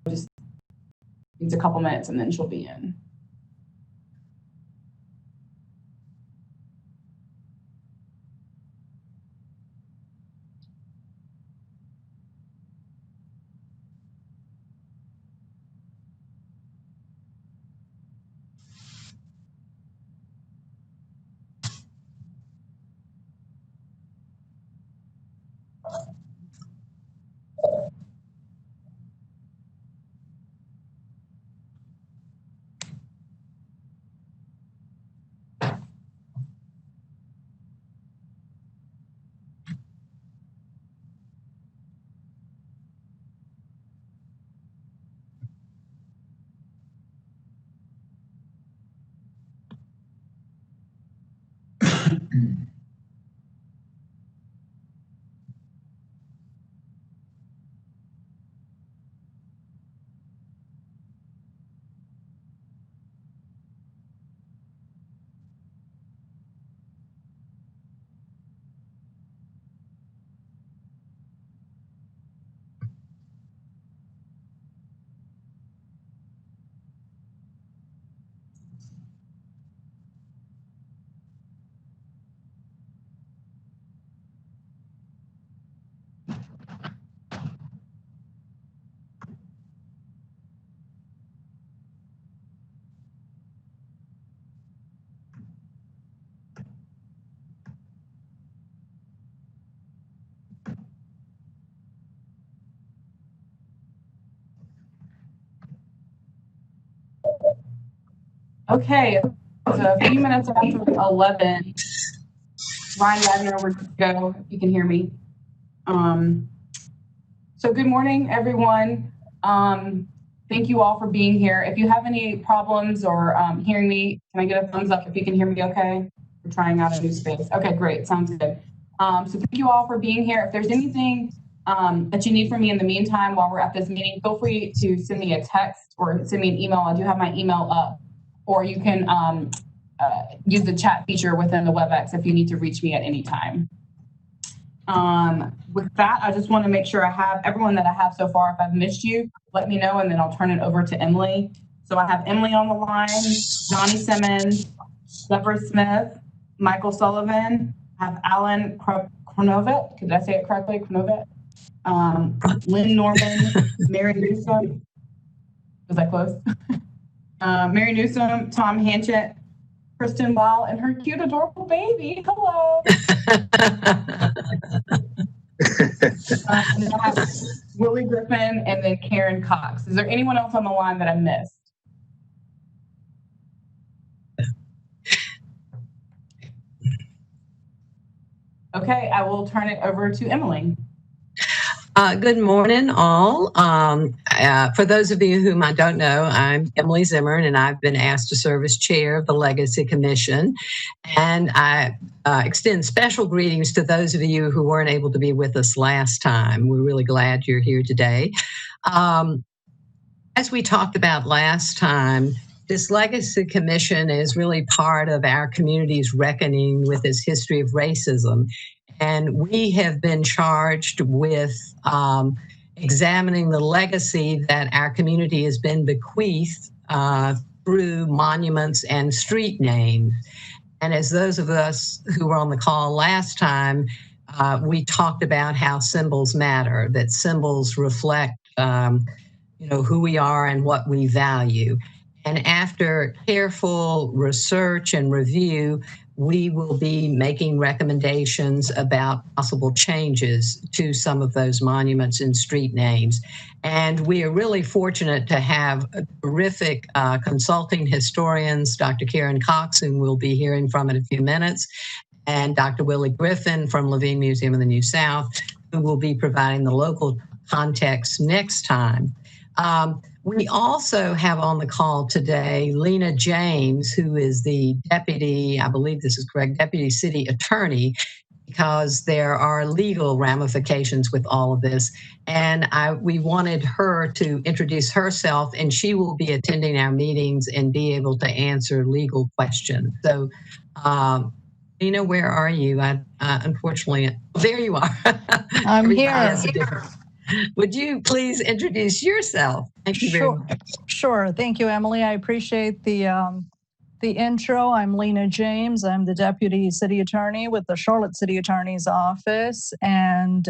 just needs a couple minutes and then she'll be in. Okay, so a few minutes after 11, Ryan Wagner, we're good to go, if you can hear me. So good morning, everyone. Thank you all for being here. If you have any problems or hearing me, can I get a thumbs up if you can hear me okay? We're trying out a new space. Okay, great, sounds good. So thank you all for being here. If there's anything that you need from me in the meantime while we're at this meeting, feel free to send me a text or send me an email. I do have my email up. Or you can use the chat feature within the Webex if you need to reach me at any time. With that, I just want to make sure I have everyone that I have so far. If I've missed you, let me know, and then I'll turn it over to Emily. So I have Emily on the line, Johnny Simmons, Deborah Smith, Michael Sullivan, I have Alan Kronovit. Did I say it correctly? Kronovit. Lynn Norman, Mary Newsom. Was that close? Mary Newsom, Tom Hanchett, Kristen Weil, and her cute, adorable baby. Hello. And I have Willie Griffin and then Karen Cox. Is there anyone else on the line that I missed? Okay, I will turn it over to Emily. Good morning, all. For those of you whom I don't know, I'm Emily Zimmer, and I've been asked to serve as chair of the Legacy Commission. And I extend special greetings to those of you who weren't able to be with us last time. We're really glad you're here today. As we talked about last time, this Legacy Commission is really part of our community's reckoning with this history of racism. And we have been charged with examining the legacy that our community has been bequeathed through monuments and street names. And as those of us who were on the call last time, we talked about how symbols matter, that symbols reflect who we are and what we value. And after careful research and review, we will be making recommendations about possible changes to some of those monuments and street names. And we are really fortunate to have terrific consulting historians, Dr. Karen Cox, whom we'll be hearing from in a few minutes, and Dr. Willie Griffin from Levine Museum of the New South, who will be providing the local context next time. We also have on the call today Lena James, who is the deputy, I believe this is correct, deputy city attorney, because there are legal ramifications with all of this. And we wanted her to introduce herself, and she will be attending our meetings and be able to answer legal questions. So, Lena, where are you? Unfortunately, there you are. I'm here. Would you please introduce yourself? Thank you very much. Sure. Thank you, Emily. I appreciate the intro. I'm Lena James. I'm the Deputy City Attorney with the Charlotte City Attorney's Office, and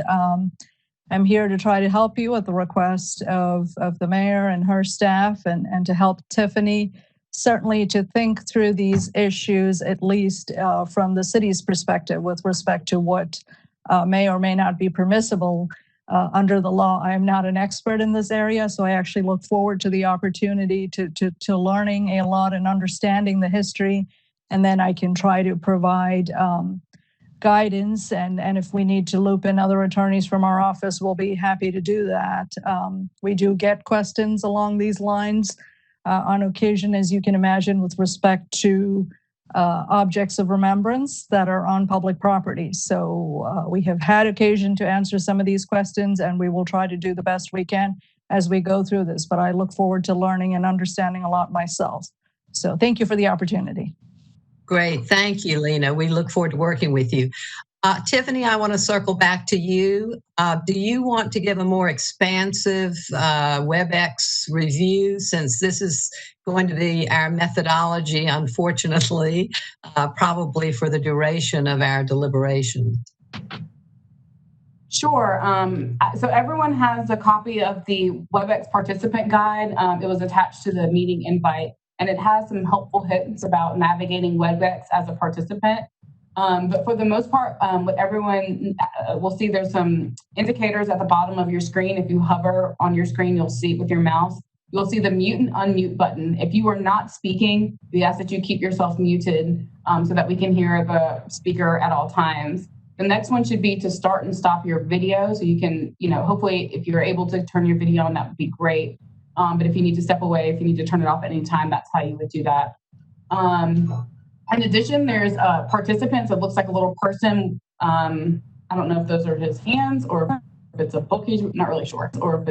I'm here to try to help you at the request of the mayor and her staff, and to help Tiffany certainly to think through these issues, at least from the city's perspective with respect to what may or may not be permissible under the law. I am not an expert in this area, so I actually look forward to the opportunity to learning a lot and understanding the history, and then I can try to provide guidance, and if we need to loop in other attorneys from our office, we'll be happy to do that. We do get questions along these lines on occasion, as you can imagine, with respect to objects of remembrance that are on public property. So we have had occasion to answer some of these questions, and we will try to do the best we can as we go through this. But I look forward to learning and understanding a lot myself. So thank you for the opportunity. Great. Thank you, Lena. We look forward to working with you. Tiffany, I want to circle back to you. Do you want to give a more expansive Webex review, since this is going to be our methodology, unfortunately, probably for the duration of our deliberation? Sure. So everyone has a copy of the Webex participant guide. It was attached to the meeting invite, and it has some helpful hints about navigating Webex as a participant. But for the most part, what everyone will see, there's some indicators at the bottom of your screen. If you hover on your screen, you'll see with your mouse, you'll see the mute and unmute button. If you are not speaking, we ask that you keep yourself muted so that we can hear the speaker at all times. The next one should be to start and stop your video. So you can, hopefully if you're able to turn your video on, that would be great. But if you need to step away, if you need to turn it off at any time, that's how you would do that. In addition, there's participants. It looks like a little person. I don't know if those are his hands or if it's a book. He's not really sure. But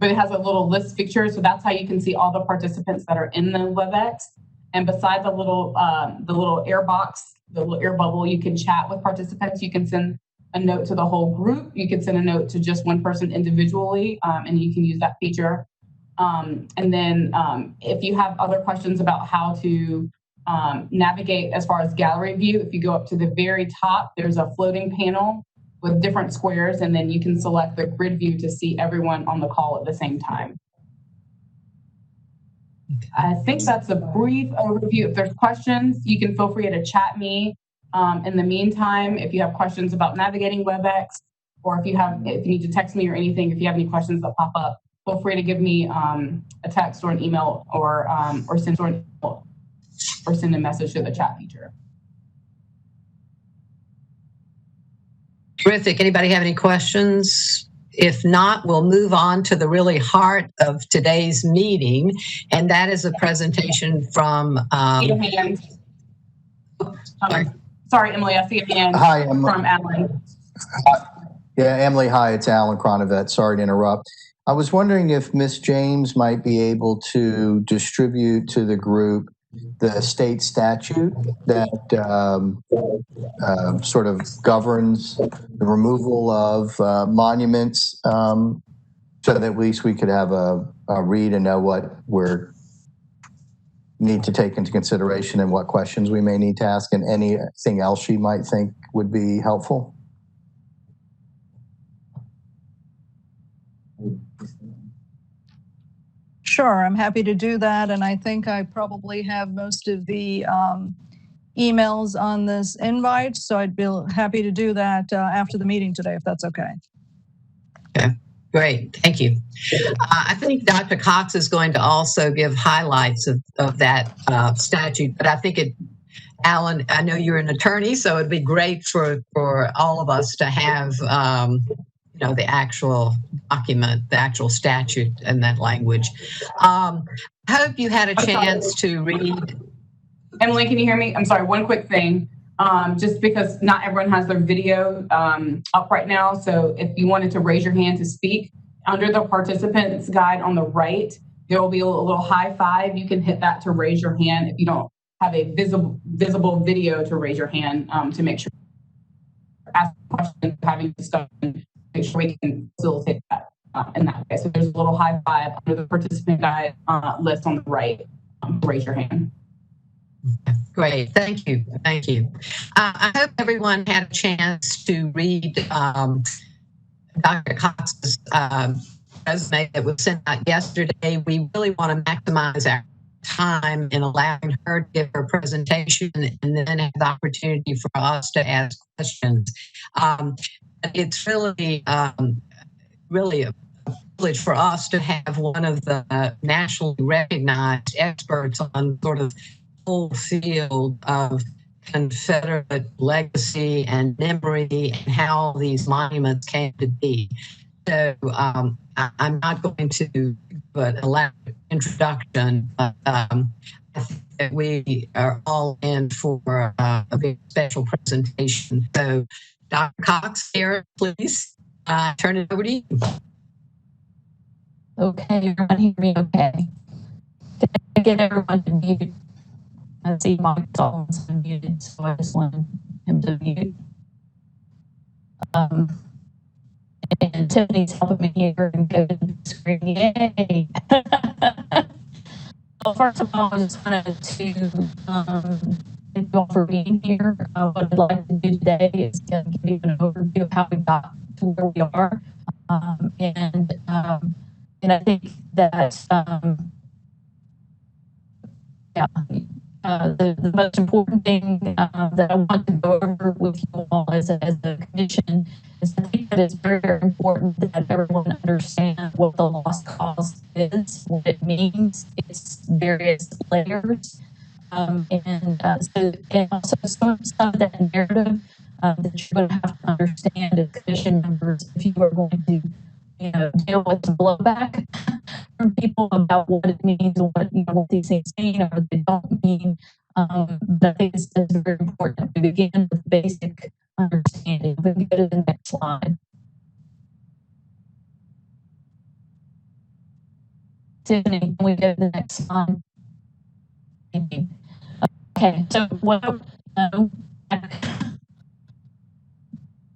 it has a little list feature. So that's how you can see all the participants that are in the WebEx. And beside the little air box, the little air bubble, you can chat with participants. You can send a note to the whole group. You can send a note to just one person individually, and you can use that feature. And then if you have other questions about how to navigate as far as gallery view, if you go up to the very top, there's a floating panel with different squares, and then you can select the grid view to see everyone on the call at the same time. I think that's a brief overview. If there's questions, you can feel free to chat me. In the meantime, if you have questions about navigating WebEx, or if you need to text me or anything, if you have any questions that pop up, feel free to give me a text or an email, or send a message to the chat feature. Terrific. Anybody have any questions? If not, we'll move on to the really heart of today's meeting, and that is a presentation from. Sorry, Emily, I see a hand. Hi, from Alan. Yeah, Emily, hi, it's Alan Cronovet. Sorry to interrupt. I was wondering if Ms. James might be able to distribute to the group the state statute that sort of governs the removal of monuments, so that at least we could have a read and know what we're need to take into consideration and what questions we may need to ask, and anything else she might think would be helpful. Sure, I'm happy to do that. And I think I probably have most of the emails on this invite. So I'd be happy to do that after the meeting today, if that's okay. Okay, great. Thank you. I think Dr. Cox is going to also give highlights of that statute, but I think Alan, I know you're an attorney, so it'd be great for all of us to have the actual document, the actual statute and that language. Hope you had a chance to read. Emily, can you hear me? I'm sorry, one quick thing. Just because not everyone has their video up right now. So if you wanted to raise your hand to speak, under the participants guide on the right, there will be a little high five. You can hit that to raise your hand if you don't have a visible video to raise your hand to make sure ask questions, having discussion make sure we can facilitate that in that way. So there's a little high five under the participant guide list on the right. Raise your hand. Great, thank you, thank you. I hope everyone had a chance to read Dr. Cox's resume that was sent out yesterday. We really want to maximize our time in allowing her to give her presentation and then have the opportunity for us to ask questions. It's really, really a privilege for us to have one of the nationally recognized experts on sort of whole field of Confederate legacy and memory and how these monuments came to be. So I'm not going to give an elaborate introduction, but I think that we are all in for a very special presentation. So Dr. Cox, here, please turn it over to you. Okay, everyone hear me okay? Did I get everyone to mute? I see Mike Solomon's unmuted, so I just want him to mute. And Tiffany's helping me here and go to the screen. Yay! Well, first of all, I just wanted to thank you all for being here. What I'd like to do today is give you an overview of how we got to where we are. And I think that the most important thing that I want to go over with you all as a commission is I think that it's very, very important that everyone understand what the lost cause is, what it means, its various layers, and also some of that narrative that you're going to have to understand as commission members if you are going to deal with the blowback from people about what it means and what these things mean or what they don't mean. But I think it's very important to begin with basic understanding. We can go to the next slide. Tiffany, can we go to the next slide? Thank you. Okay, so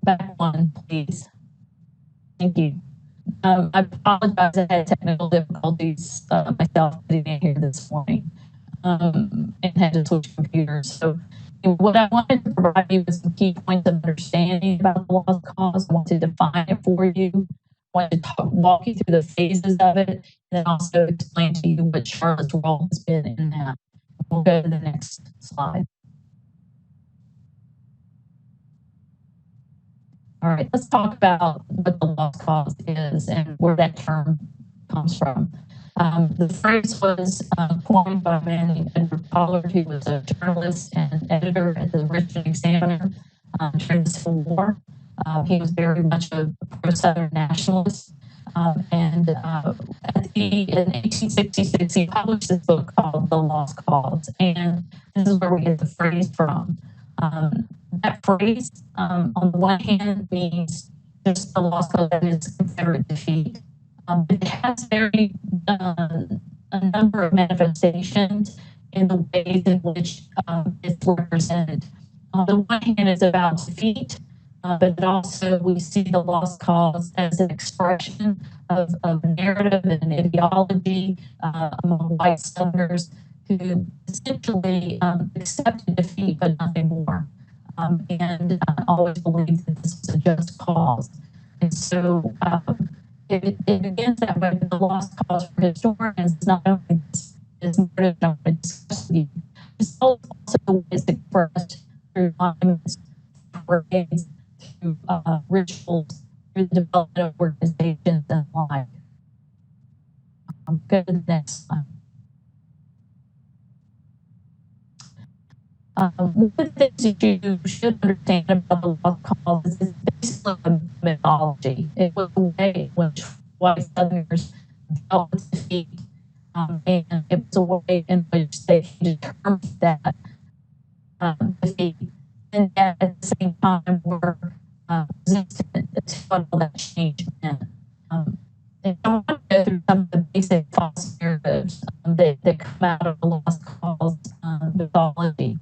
back one, please. Thank you. I apologize, I had technical difficulties myself getting in here this morning and had to switch computers. So what I wanted to provide you with some key points of understanding about the lost cause. I want to define it for you. I want to walk you through the phases of it, and then also explain to you what Charlotte's role has been in that. We'll go to the next slide. All right, let's talk about what the lost cause is and where that term comes from. The phrase was coined by a man named Edward Pollard, who was a journalist and editor at the Lynching Examiner during the Civil War. He was very much a pro-Southern nationalist. And in 1866, he published this book called The Lost Cause. And this is where we get the phrase from. That phrase, on the one hand, means just the lost cause, that is Confederate defeat. It has a number of manifestations in the ways in which it's represented. On the one hand, it's about defeat, but also we see the lost cause as an expression of a narrative and an ideology among white Southerners who essentially accepted defeat but nothing more, and always believed that this was a just cause. And so it begins that way. The lost cause for historians is not only this narrative that I discussed with you, it's also the ways expressed through monuments, parades, through rituals, through the development of organizations and like. Go to the next slide. One of the things that you should understand about the lost cause is basically a mythology. It was a way in which white Southerners dealt with defeat, and it was a way in which they determined that defeat, and yet at the same time were resistant to what all that change meant. And I want to go through some of the basic false narratives that come out of the lost cause mythology.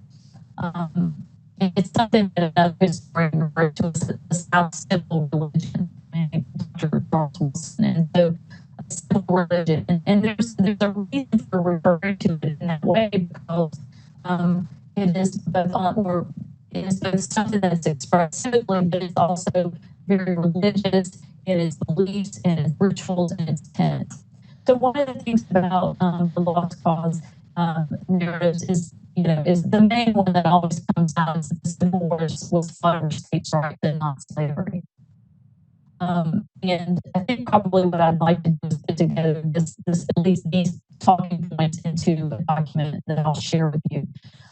It's something that another historian referred to as the South civil religion. And Charles Wilson. And so civil religion, and there's a reason for referring to it in that way, because it is both or it is both something that's expressed civically, but it's also very religious in its beliefs and its rituals and its tenets. So one of the things about the lost cause narratives is the main one that always comes out is that the Civil War was fought for states' rights and not slavery. And I think probably what I'd like to do is put together this at least these talking points into a document that I'll share with you.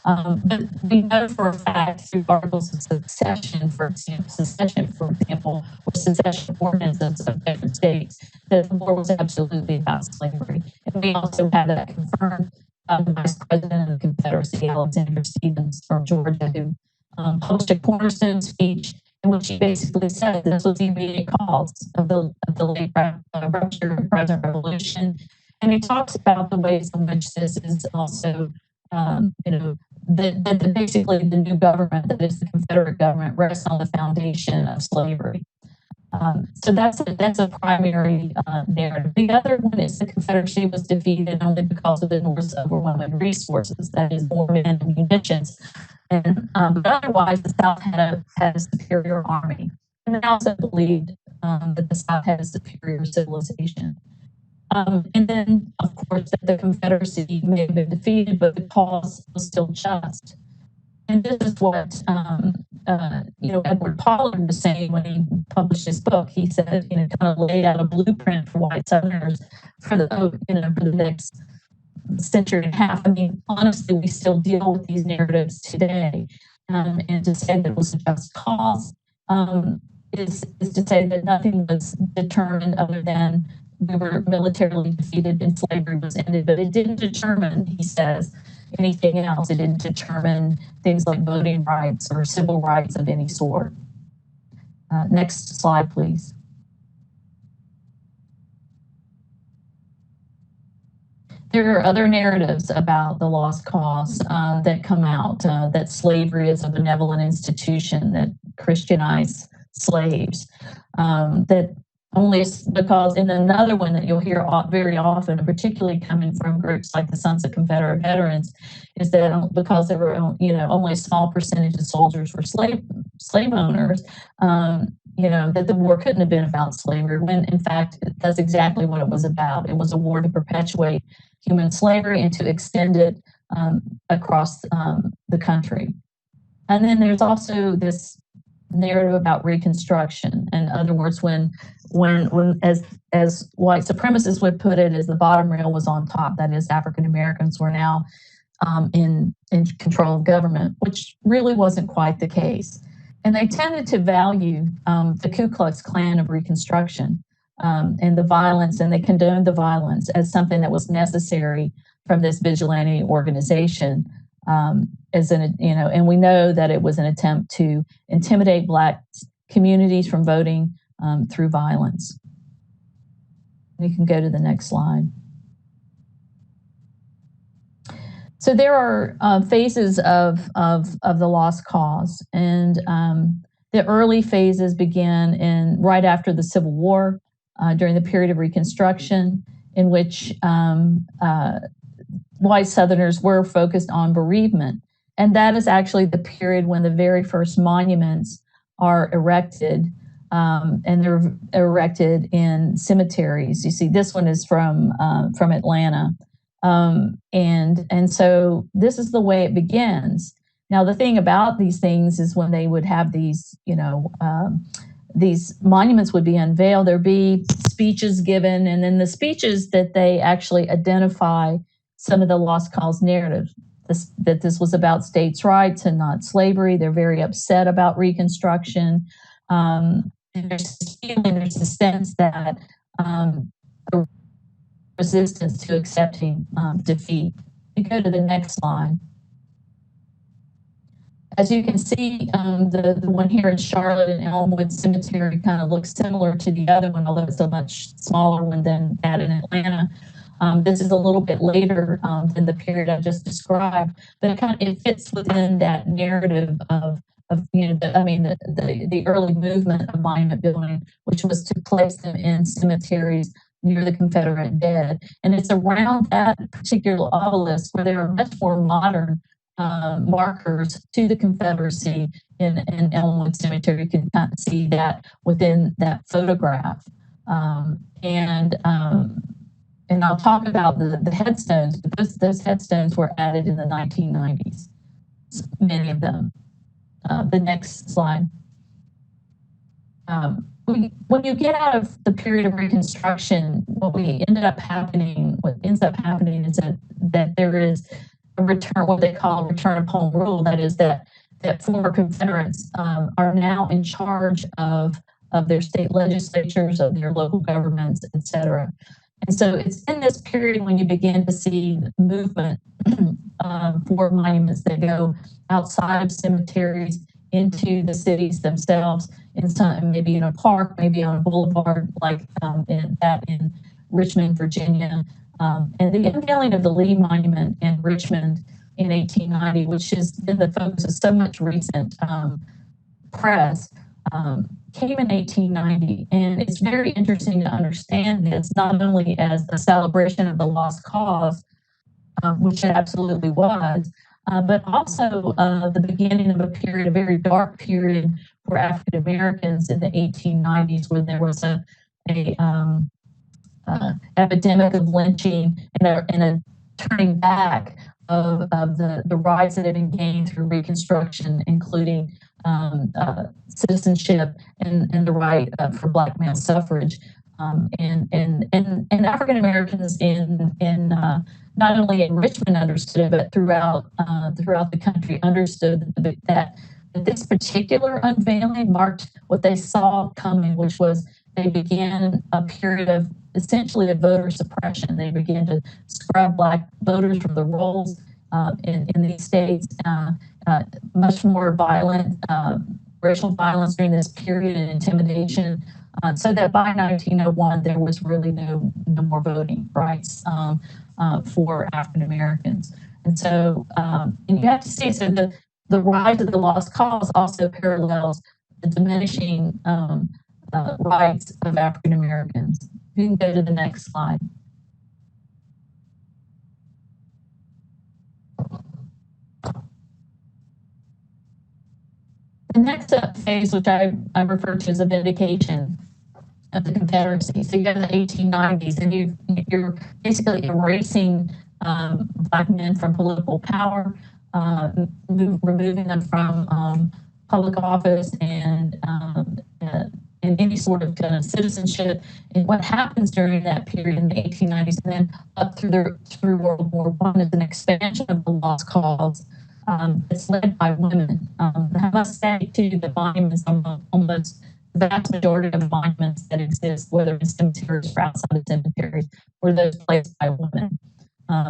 But we know for a fact through articles of secession, for example, or secession ordinances of different states, that the war was absolutely about slavery. And we also had that confirmed by the Vice President of the Confederacy, Alexander Stephens from Georgia, who published a cornerstone speech in which he basically said this was the immediate cause of the late rupture of the present revolution. And he talks about the ways in which this is also, that basically the new government, that is the Confederate government, rests on the foundation of slavery. So that's a primary narrative. The other one is the Confederacy was defeated only because of the North's overwhelming resources, that is, more men and munitions. And but otherwise, the South had a superior army, and they also believed that the South had a superior civilization. And then, of course, that the Confederacy may have been defeated, but the cause was still just. And this is what Edward Pollard was saying when he published his book. He said, kind of laid out a blueprint for white Southerners for the next century and a half. I mean, honestly, we still deal with these narratives today. And to say that it was a just cause is to say that nothing was determined other than we were militarily defeated and slavery was ended. But it didn't determine, he says, anything else. It didn't determine things like voting rights or civil rights of any sort. Next slide, please. There are other narratives about the lost cause that come out, that slavery is a benevolent institution that Christianized slaves, that only because, and another one that you'll hear very often, particularly coming from groups like the Sons of Confederate Veterans, is that because there were only a small percentage of soldiers were slave owners, that the war couldn't have been about slavery, when in fact that's exactly what it was about. It was a war to perpetuate human slavery and to extend it across the country. And then there's also this narrative about Reconstruction. In other words, when as white supremacists would put it, as the bottom rail was on top, that is, African Americans were now in control of government, which really wasn't quite the case. And they tended to value the Ku Klux Klan of Reconstruction and the violence, and they condoned the violence as something that was necessary from this vigilante organization. And we know that it was an attempt to intimidate Black communities from voting through violence. We can go to the next slide. So there are phases of the lost cause, and the early phases began right after the Civil War, during the period of Reconstruction, in which white Southerners were focused on bereavement. And that is actually the period when the very first monuments are erected, and they're erected in cemeteries. You see, this one is from Atlanta. And so this is the way it begins. Now, the thing about these things is when they would have these monuments would be unveiled, there'd be speeches given, and then the speeches that they actually identify some of the lost cause narrative, that this was about states' rights and not slavery. They're very upset about Reconstruction. And there's this feeling, there's a sense that resistance to accepting defeat. We go to the next slide. As you can see, the one here in Charlotte and Elmwood Cemetery kind of looks similar to the other one, although it's a much smaller one than that in Atlanta. This is a little bit later than the period I just described, but it fits within that narrative of the early movement of monument building, which was to place them in cemeteries near the Confederate dead. And it's around that particular obelisk where there are much more modern markers to the Confederacy in Elmwood Cemetery. You can kind of see that within that photograph. And I'll talk about the headstones, but those headstones were added in the 1990s, many of them. The next slide. When you get out of the period of Reconstruction, what ends up happening is that there is a return, what they call a return of home rule. That is that former Confederates are now in charge of their state legislatures, of their local governments, et cetera. And so it's in this period when you begin to see movement for monuments that go outside of cemeteries into the cities themselves, maybe in a park, maybe on a boulevard, like in Richmond, Virginia. And the unveiling of the Lee Monument in Richmond in 1890, which has been the focus of so much recent press, came in 1890. And it's very interesting to understand this, not only as a celebration of the lost cause, which it absolutely was, but also the beginning of a very dark period for African Americans in the 1890s, when there was a epidemic of lynching and a turning back of the rights that had been gained through Reconstruction, including citizenship and the right for Black male suffrage. And African Americans in not only in Richmond understood, but throughout the country understood that this particular unveiling marked what they saw coming, which was they began a period of essentially a voter suppression. They began to scrub Black voters from the rolls in these states. Much more violent racial violence during this period and intimidation. So that by 1901, there was really no more voting rights for African Americans. And so, and you have to see, so the rise of the lost cause also parallels the diminishing rights of African Americans. You can go to the next slide. The next phase, which I refer to as a vindication of the Confederacy. So you have the 1890s, and you're basically erasing Black men from political power, removing them from public office and any sort of kind of citizenship. And what happens during that period in the 1890s and then up through World War I is an expansion of the lost cause. It's led by women. I must say, too, the monuments, almost the vast majority of the monuments that exist, whether in cemeteries or outside of cemeteries, were those placed by women,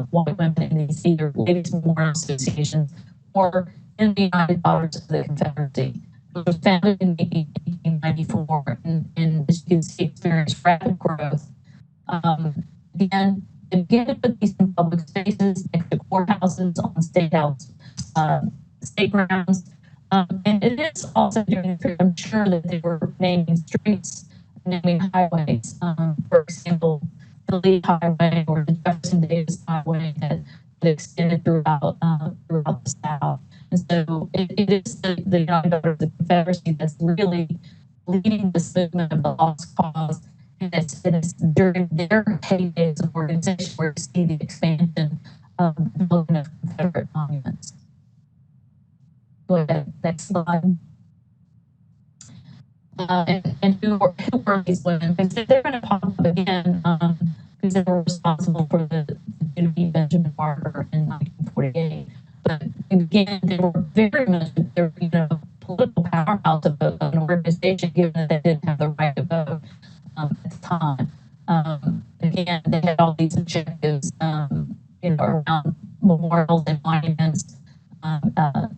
white women in these either ladies' memorial associations or in the United Daughters of the Confederacy. It was founded in 1894, and as you can see, experienced rapid growth. And they began to put these in public spaces, next to courthouses, on state grounds. And it is also during the period, I'm sure that they were naming streets, naming highways. For example, the Lee Highway or the Jefferson Davis Highway that extended throughout the South. And so it is the United Daughters of the Confederacy that's really leading this movement of the lost cause. And it's during their heydays of organization where you see the expansion of the building of Confederate monuments. Go ahead, next slide. And who were these women? Because they're going to pop up again because they were responsible for the Genevieve Benjamin Barker in 1948. But again, they were very much political powerhouse of an organization, given that they didn't have the right to vote at the time. Again, they had all these objectives, around memorials and monuments.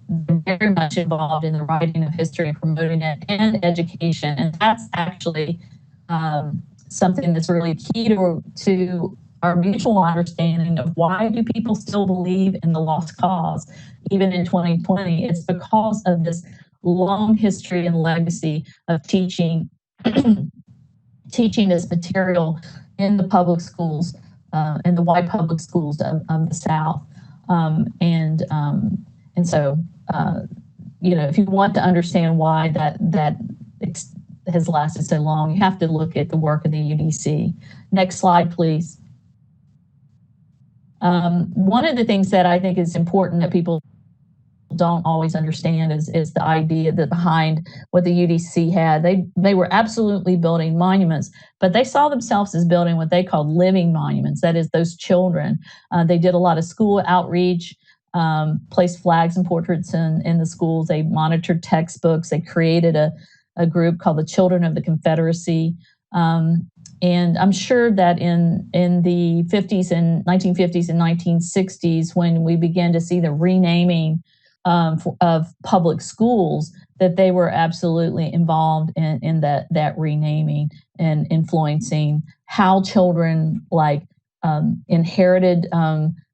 They're very much involved in the writing of history and promoting it and education. And that's actually something that's really key to our mutual understanding of why do people still believe in the lost cause, even in 2020. It's because of this long history and legacy of teaching teaching this material in the public schools, in the white public schools of the South. And so, if you want to understand why that has lasted so long, you have to look at the work of the UDC. Next slide, please. One of the things that I think is important that people don't always understand is the idea that behind what the UDC had, they were absolutely building monuments, but they saw themselves as building what they called living monuments. That is, those children. They did a lot of school outreach, placed flags and portraits in the schools. They monitored textbooks. They created a group called the Children of the Confederacy. And I'm sure that in the 50s and 1950s and 1960s, when we began to see the renaming of public schools, that they were absolutely involved in that renaming and influencing how children inherited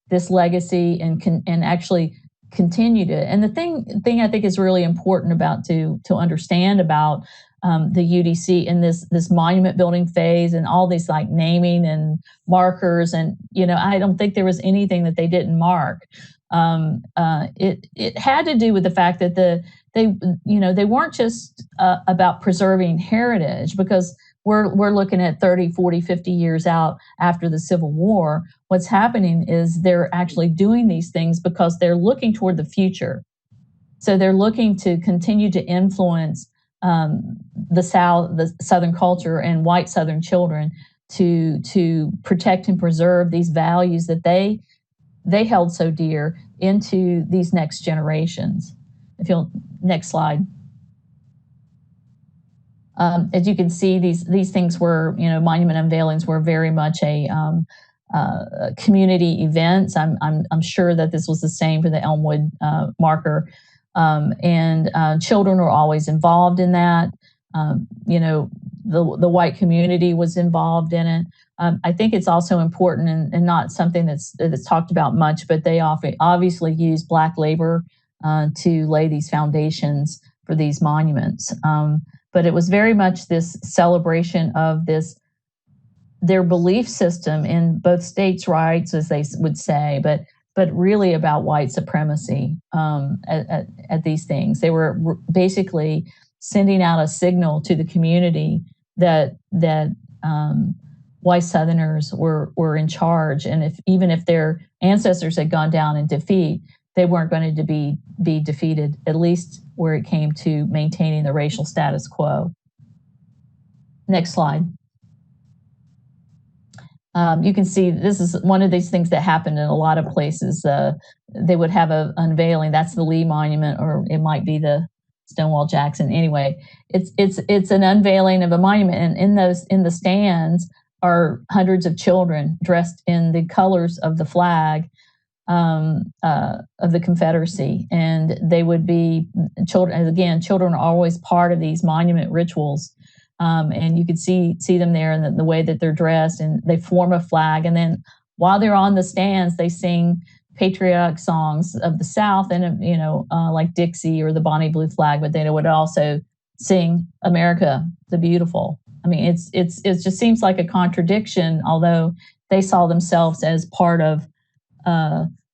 this legacy and actually continued it. And the thing I think is really important about to understand about the UDC in this monument building phase and all these like naming and markers, and I don't think there was anything that they didn't mark. It had to do with the fact that they weren't just about preserving heritage, because we're looking at 30, 40, 50 years out after the Civil War. What's happening is they're actually doing these things because they're looking toward the future. So they're looking to continue to influence the Southern culture and white Southern children to protect and preserve these values that they held so dear into these next generations. Next slide. As you can see, these things were, monument unveilings were very much a community events. I'm sure that this was the same for the Elmwood marker, and children were always involved in that. The white community was involved in it. I think it's also important and not something that's talked about much, but they obviously use Black labor to lay these foundations for these monuments. But it was very much this celebration of their belief system in both states' rights, as they would say, but really about white supremacy at these things. They were basically sending out a signal to the community that white Southerners were in charge, and even if their ancestors had gone down in defeat, they weren't going to be defeated, at least where it came to maintaining the racial status quo. Next slide. You can see this is one of these things that happened in a lot of places. They would have an unveiling. That's the Lee Monument, or it might be the Stonewall Jackson. Anyway, it's an unveiling of a monument, and in the stands are hundreds of children dressed in the colors of the flag of the Confederacy, and they would be children. And again, children are always part of these monument rituals, and you could see them there in the way that they're dressed, and they form a flag. And then while they're on the stands, they sing patriotic songs of the South, and like Dixie or the Bonnie Blue Flag. But they would also sing "America the Beautiful." I mean, it just seems like a contradiction, although they saw themselves as part of.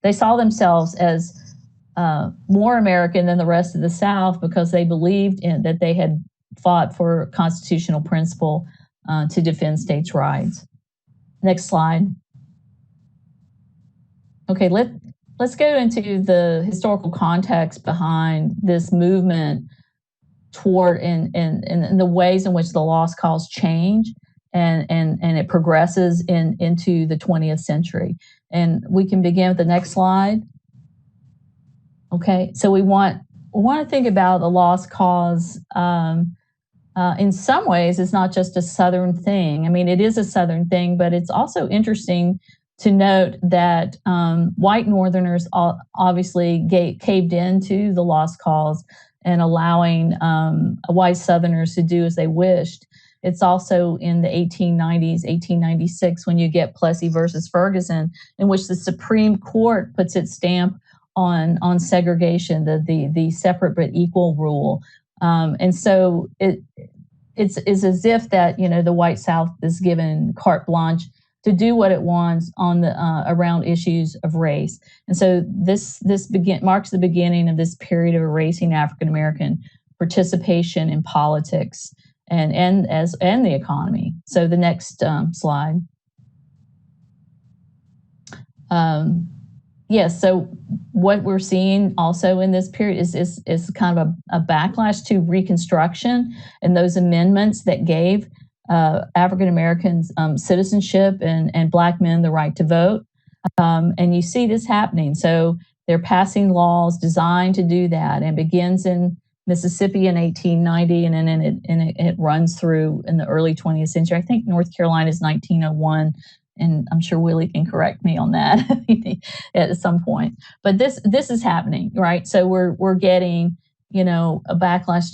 They saw themselves as more American than the rest of the South because they believed that they had fought for constitutional principle to defend states' rights. Next slide. Okay, let's go into the historical context behind this movement toward and the ways in which the lost cause change and it progresses into the 20th century. And we can begin with the next slide. Okay, so we want to think about the lost cause. In some ways, it's not just a Southern thing. I mean, it is a Southern thing, but it's also interesting to note that white Northerners obviously caved into the lost cause and allowing white Southerners to do as they wished. It's also in the 1890s, 1896, when you get Plessy versus Ferguson, in which the Supreme Court puts its stamp on segregation, the separate but equal rule. And so it's as if that, the white South is given carte blanche to do what it wants on the around issues of race. And so this marks the beginning of this period of erasing African American participation in politics and the economy. So the next slide. Yes, so what we're seeing also in this period is kind of a backlash to Reconstruction and those amendments that gave African Americans citizenship and Black men the right to vote. And you see this happening. So they're passing laws designed to do that, and begins in Mississippi in 1890, and then it runs through in the early 20th century. I think North Carolina is 1901. And I'm sure Willie can correct me on that at some point. But this is happening, right? So we're getting, a backlash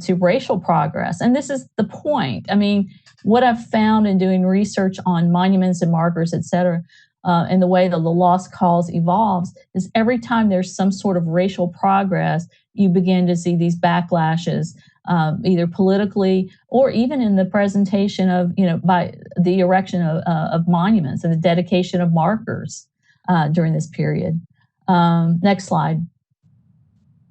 to racial progress, and this is the point. I mean, what I've found in doing research on monuments and markers, et cetera, and the way that the lost cause evolves is every time there's some sort of racial progress, you begin to see these backlashes. Either politically or even in the presentation of, by the erection of monuments and the dedication of markers during this period. Next slide.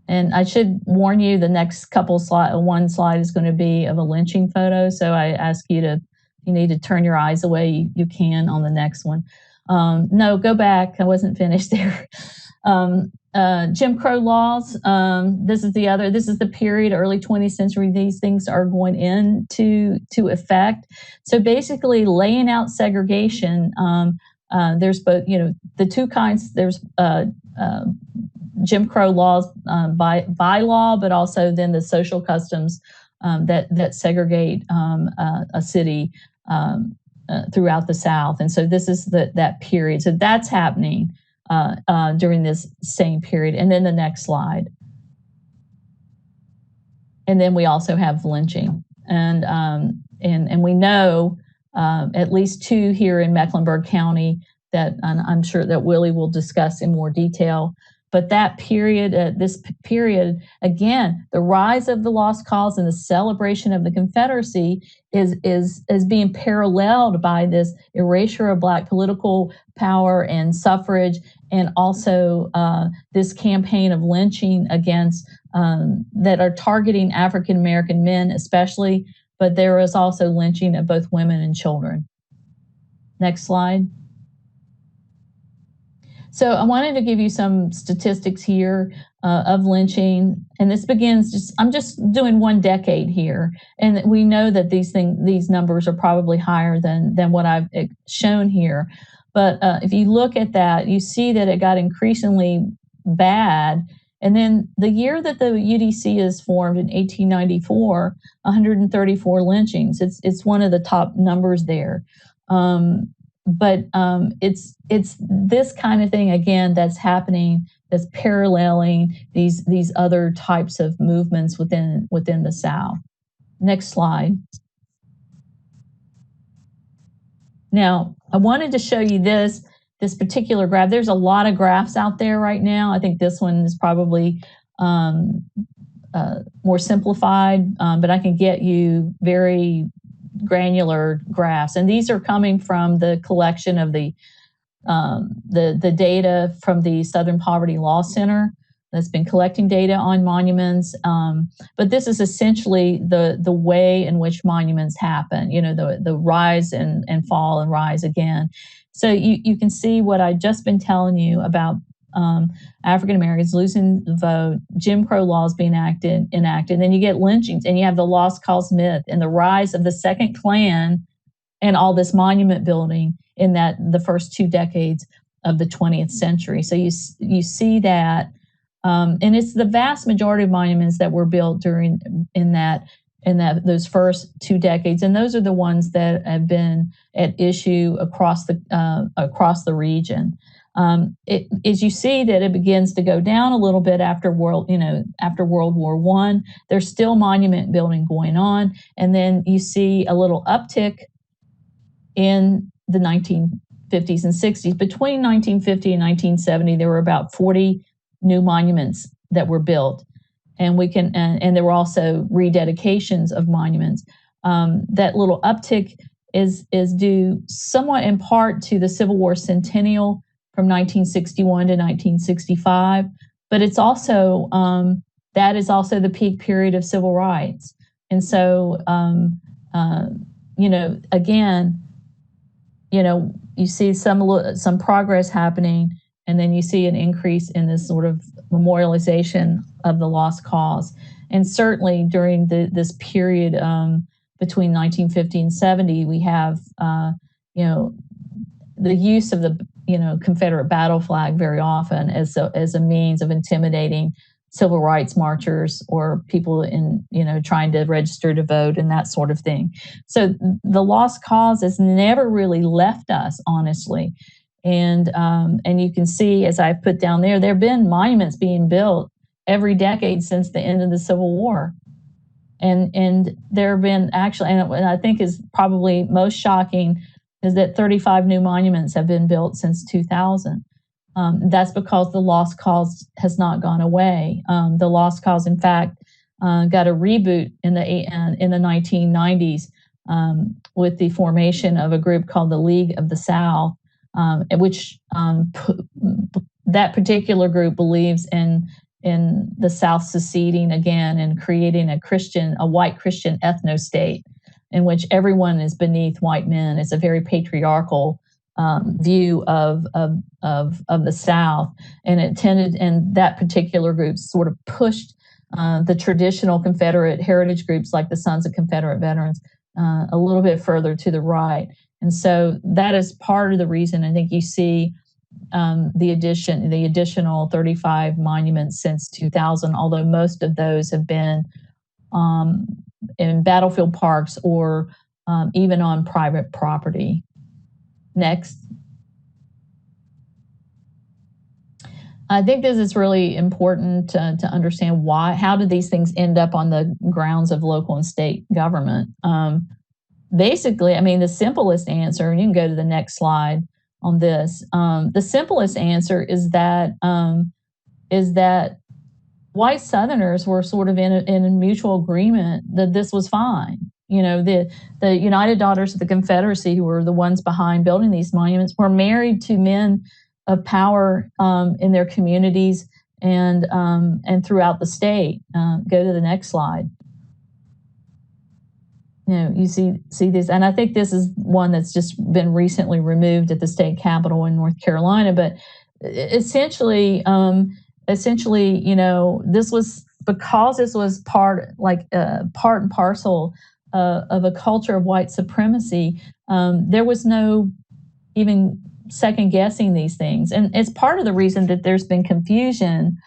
And I should warn you, the next one slide is going to be of a lynching photo. So I ask you you need to turn your eyes away. You can on the next one. No, go back. I wasn't finished there. Jim Crow laws. This is the period, early 20th century. These things are going into effect. So basically, laying out segregation. There's both, the two kinds. There's Jim Crow laws by law, but also then the social customs that segregate a city throughout the South. And so this is that period. So that's happening during this same period. And then the next slide. And then we also have lynching. And we know at least two here in Mecklenburg County that I'm sure that Willie will discuss in more detail. But that period, this period, again, the rise of the lost cause and the celebration of the Confederacy is being paralleled by this erasure of Black political power and suffrage, and also this campaign of lynching against that are targeting African American men especially, but there is also lynching of both women and children. Next slide. So I wanted to give you some statistics here of lynching, and this begins I'm just doing 1 decade here, and we know that these numbers are probably higher than what I've shown here. But if you look at that, you see that it got increasingly bad. And then the year that the UDC is formed in 1894, 134 lynchings. It's one of the top numbers there. But it's this kind of thing again that's happening, that's paralleling these other types of movements within the South. Next slide. Now, I wanted to show you this particular graph. There's a lot of graphs out there right now. I think this one is probably more simplified, but I can get you very granular graphs. And these are coming from the collection of the data from the Southern Poverty Law Center that's been collecting data on monuments. But this is essentially the way in which monuments happen, the rise and fall and rise again. So you can see what I've just been telling you about African Americans losing the vote, Jim Crow laws being enacted, then you get lynchings, and you have the lost cause myth and the rise of the Second Klan and all this monument building in the first 2 decades of the 20th century. So you see that, and it's the vast majority of monuments that were built in those first 2 decades, and those are the ones that have been at issue across the region. As you see that it begins to go down a little bit after World War I, there's still monument building going on, and then you see a little uptick in the 1950s and 60s. Between 1950 and 1970, there were about 40 new monuments that were built, and there were also rededications of monuments. That little uptick is due somewhat in part to the Civil War centennial from 1961 to 1965, but it's also that is also the peak period of civil rights. And so, again, you see some progress happening, and then you see an increase in this sort of memorialization of the lost cause. And certainly during this period between 1950 and 70, we have, the use of the, Confederate battle flag very often as a means of intimidating civil rights marchers or people in, trying to register to vote and that sort of thing. So the lost cause has never really left us, honestly. And you can see, as I put down there have been monuments being built every decade since the end of the Civil War. And there have been actually, and I think is probably most shocking, is that 35 new monuments have been built since 2000. That's because the lost cause has not gone away. The lost cause, in fact, got a reboot in the 1990s with the formation of a group called the League of the South, which that particular group believes in the South seceding again and creating a white Christian ethno-state in which everyone is beneath white men. It's a very patriarchal view of the South, and that particular group sort of pushed the traditional Confederate heritage groups like the Sons of Confederate Veterans a little bit further to the right. And so that is part of the reason I think you see the additional 35 monuments since 2000, although most of those have been in battlefield parks or even on private property. Next. I think this is really important to understand how did these things end up on the grounds of local and state government? Basically, the simplest answer, and you can go to the next slide on this. The simplest answer is that white Southerners were sort of in a mutual agreement that this was fine. The United Daughters of the Confederacy, who were the ones behind building these monuments, were married to men of power in their communities and throughout the state. Go to the next slide. You see this, and I think this is one that's just been recently removed at the state capitol in North Carolina. But essentially, this was because this was part and parcel of a culture of white supremacy. There was no even second guessing these things, and it's part of the reason that there's been confusion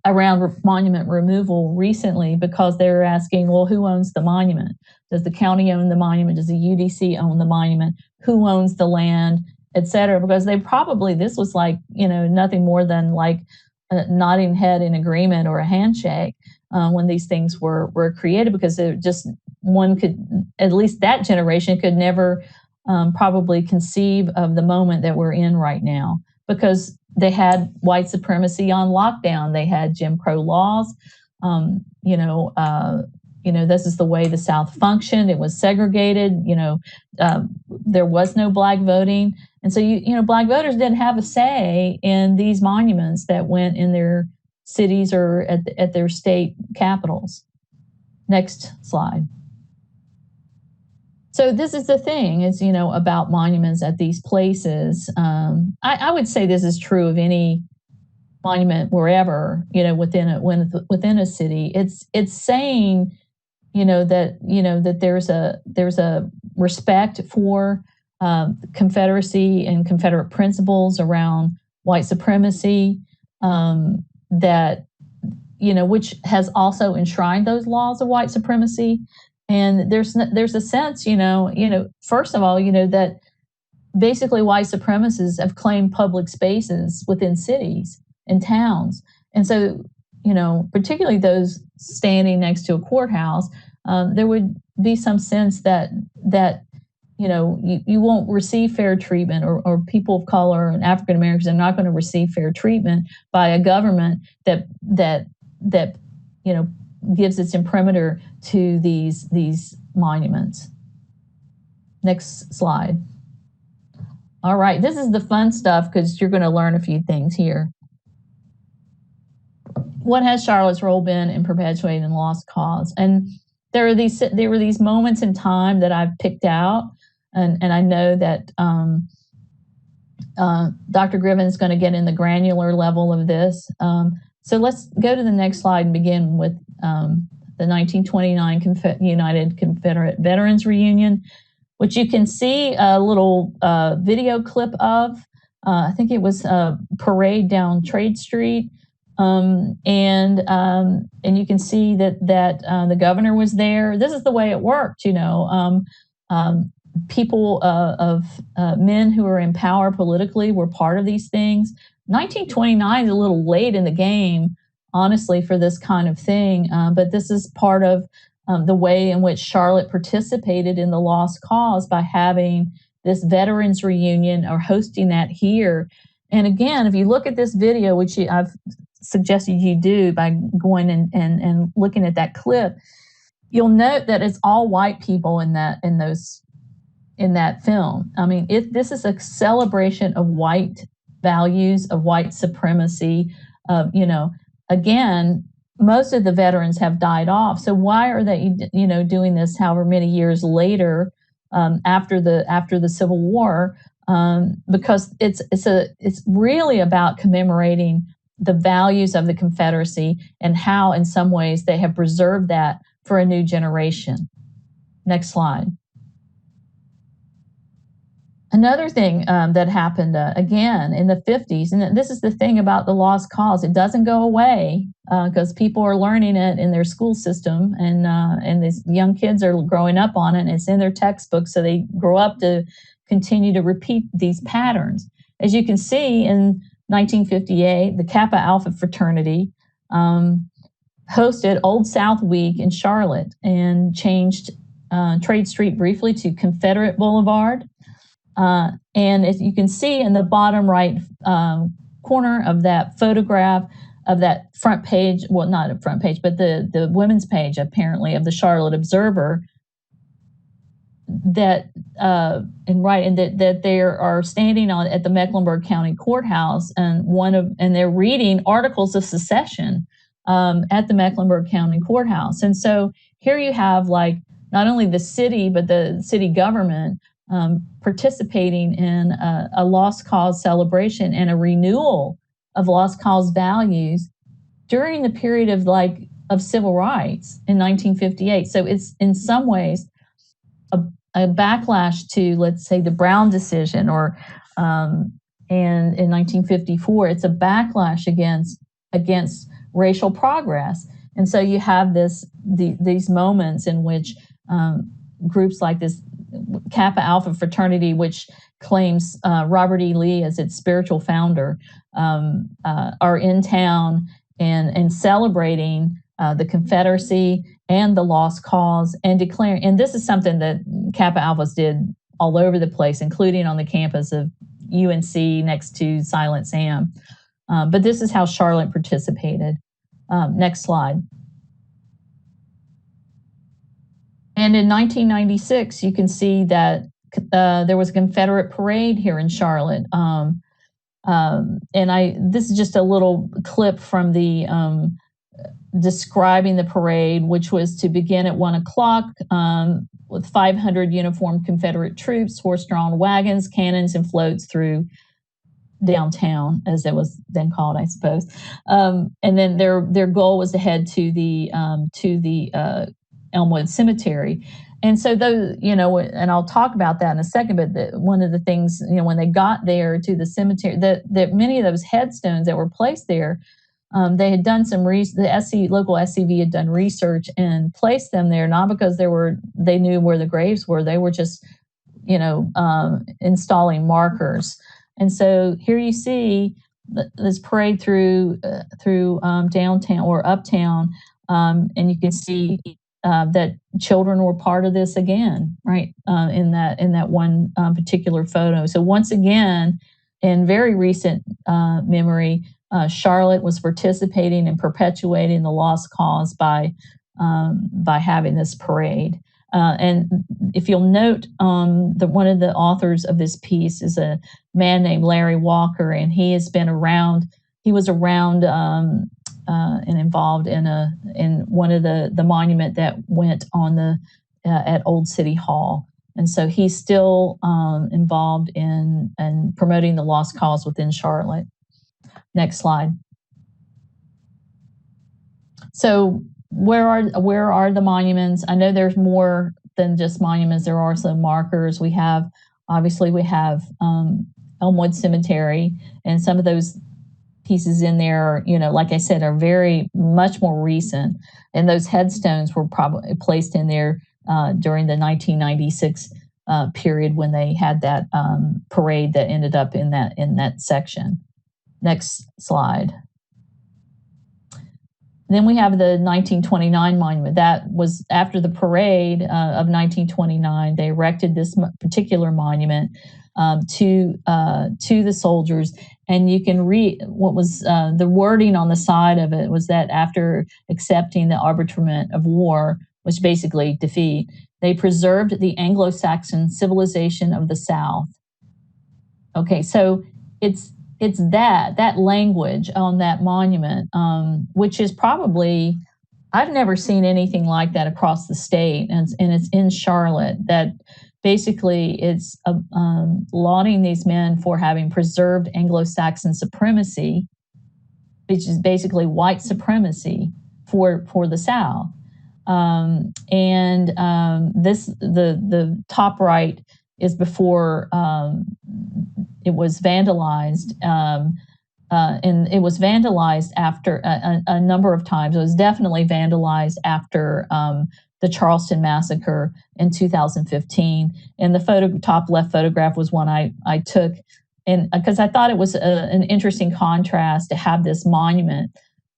around monument removal recently, because they're asking, well, who owns the monument? Does the county own the monument? Does the UDC own the monument? Who owns the land, et cetera? Because this was like, nothing more than like a nodding head in agreement or a handshake when these things were created, because at least that generation could never probably conceive of the moment that we're in right now, because they had white supremacy on lockdown. They had Jim Crow laws. This is the way the South functioned. It was segregated. There was no black voting. And so, black voters didn't have a say in these monuments that went in their cities or at their state capitals. Next slide. So this is the thing, is, about monuments at these places. I would say this is true of any monument wherever, within a city. It's saying, that there's a respect for Confederacy and Confederate principles around white supremacy, that, which has also enshrined those laws of white supremacy. And there's a sense, first of all, that basically white supremacists have claimed public spaces within cities and towns. And so, particularly those standing next to a courthouse, there would be some sense that you won't receive fair treatment, or people of color and African Americans are not going to receive fair treatment by a government that gives its imprimatur to these monuments. Next slide. All right, this is the fun stuff because you're going to learn a few things here. What has Charlotte's role been in perpetuating the lost cause? And there were these moments in time that I've picked out, and I know that Dr. Griven is going to get in the granular level of this. So let's go to the next slide and begin with the 1929 United Confederate Veterans Reunion, which you can see a little video clip of. I think it was a parade down Trade Street. And you can see that the governor was there. This is the way it worked, people of men who are in power politically were part of these things. 1929 is a little late in the game, honestly, for this kind of thing. But this is part of the way in which Charlotte participated in the lost cause by having this veterans reunion or hosting that here. And again, if you look at this video, which I've suggested you do by going and looking at that clip, you'll note that it's all white people in that film. I mean, this is a celebration of white values, of white supremacy. Again, most of the veterans have died off. So why are they, doing this however many years later, after the Civil War? Because it's really about commemorating the values of the Confederacy and how, in some ways, they have preserved that for a new generation. Next slide. Another thing that happened again in the 50s, and this is the thing about the lost cause, it doesn't go away because people are learning it in their school system, and these young kids are growing up on it, and it's in their textbooks, so they grow up to continue to repeat these patterns. As you can see, in 1958, the Kappa Alpha fraternity hosted Old South Week in Charlotte and changed Trade Street briefly to Confederate Boulevard. And as you can see in the bottom right corner of that photograph of that front page, well, not a front page, but the women's page, apparently, of the Charlotte Observer, that that they are standing at the Mecklenburg County Courthouse, and they're reading articles of secession at the Mecklenburg County Courthouse. And so here you have not only the city, but the city government participating in a lost cause celebration and a renewal of lost cause values during the period of civil rights in 1958. So it's in some ways a backlash to, let's say, the Brown decision, and in 1954, it's a backlash against racial progress. And so you have these moments in which groups like this Kappa Alpha fraternity, which claims Robert E. Lee as its spiritual founder, are in town and celebrating the Confederacy and the lost cause, and declaring, and this is something that Kappa Alphas did all over the place, including on the campus of UNC next to Silent Sam. But this is how Charlotte participated. Next slide. And in 1996, you can see that there was a Confederate parade here in Charlotte. This is just a little clip from the describing the parade, which was to begin at 1 o'clock with 500 uniformed Confederate troops, horse-drawn wagons, cannons, and floats through downtown, as it was then called, I suppose. And then their goal was to head to the Elmwood Cemetery. And so those, and I'll talk about that in a second, but one of the things, when they got there to the cemetery, that many of those headstones that were placed there, they had done some local SCV had done research and placed them there, not because they knew where the graves were. They were just, installing markers. And so here you see this parade through downtown or uptown, and you can see that children were part of this again, right? In that one particular photo. So once again, in very recent memory, Charlotte was participating and perpetuating the lost cause by having this parade. And if you'll note, one of the authors of this piece is a man named Larry Walker, and he has been around. He was around and involved in one of the monument that went on at Old City Hall, and so he's still involved in promoting the lost cause within Charlotte. Next slide. So where are the monuments? I know there's more than just monuments. There are also markers. We have Elmwood Cemetery, and some of those pieces in there, like I said, are very much more recent. And those headstones were probably placed in there during the 1996 period when they had that parade that ended up in that section. Next slide. Then we have the 1929 monument. That was after the parade of 1929. They erected this particular monument to the soldiers, and you can read what was the wording on the side of it was that after accepting the arbitrament of war, which basically defeat, they preserved the Anglo-Saxon civilization of the South. Okay, so it's that language on that monument, which is probably, I've never seen anything like that across the state, and it's in Charlotte, that basically it's lauding these men for having preserved Anglo-Saxon supremacy, which is basically white supremacy for the South. The top right is before it was vandalized, and it was vandalized after a number of times. It was definitely vandalized after the Charleston massacre in 2015. And the top left photograph was one I took, and because I thought it was an interesting contrast to have this monument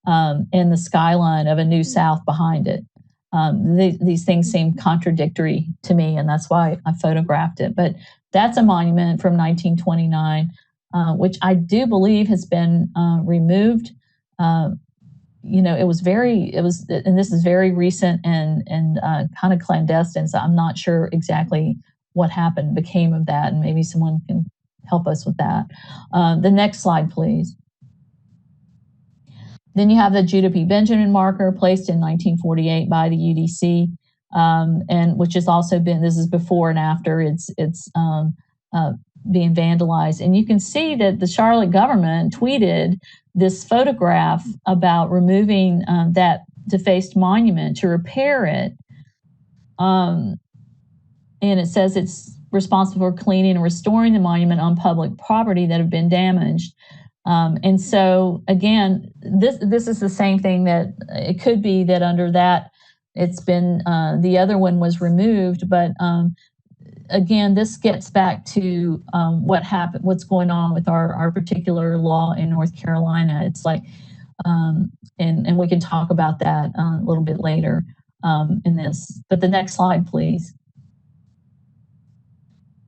and the skyline of a new South behind it. These things seem contradictory to me, and that's why I photographed it. But that's a monument from 1929, which I do believe has been removed. And this is very recent and kind of clandestine, so I'm not sure exactly what became of that, and maybe someone can help us with that. The next slide, please. Then you have the Judah P. Benjamin marker placed in 1948 by the UDC, and which has also been, this is before and after it's being vandalized. And you can see that the Charlotte government tweeted this photograph about removing that defaced monument to repair it. And it says it's responsible for cleaning and restoring the monument on public property that have been damaged. And so again, this is the same thing, that it could be that under that it's been, the other one was removed, but again, this gets back to what's going on with our particular law in North Carolina. It's like, and we can talk about that a little bit later in this. But the next slide, please.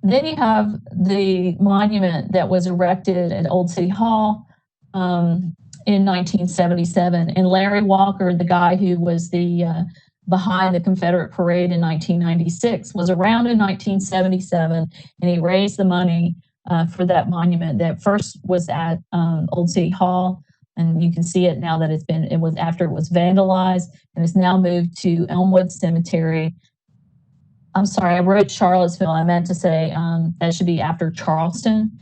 Then you have the monument that was erected at Old City Hall in 1977. And Larry Walker, the guy who was behind the Confederate Parade in 1996, was around in 1977, and he raised the money for that monument that first was at Old City Hall. And you can see it now that it was after it was vandalized, and it's now moved to Elmwood Cemetery. I'm sorry, I wrote Charlottesville. I meant to say that should be after Charleston.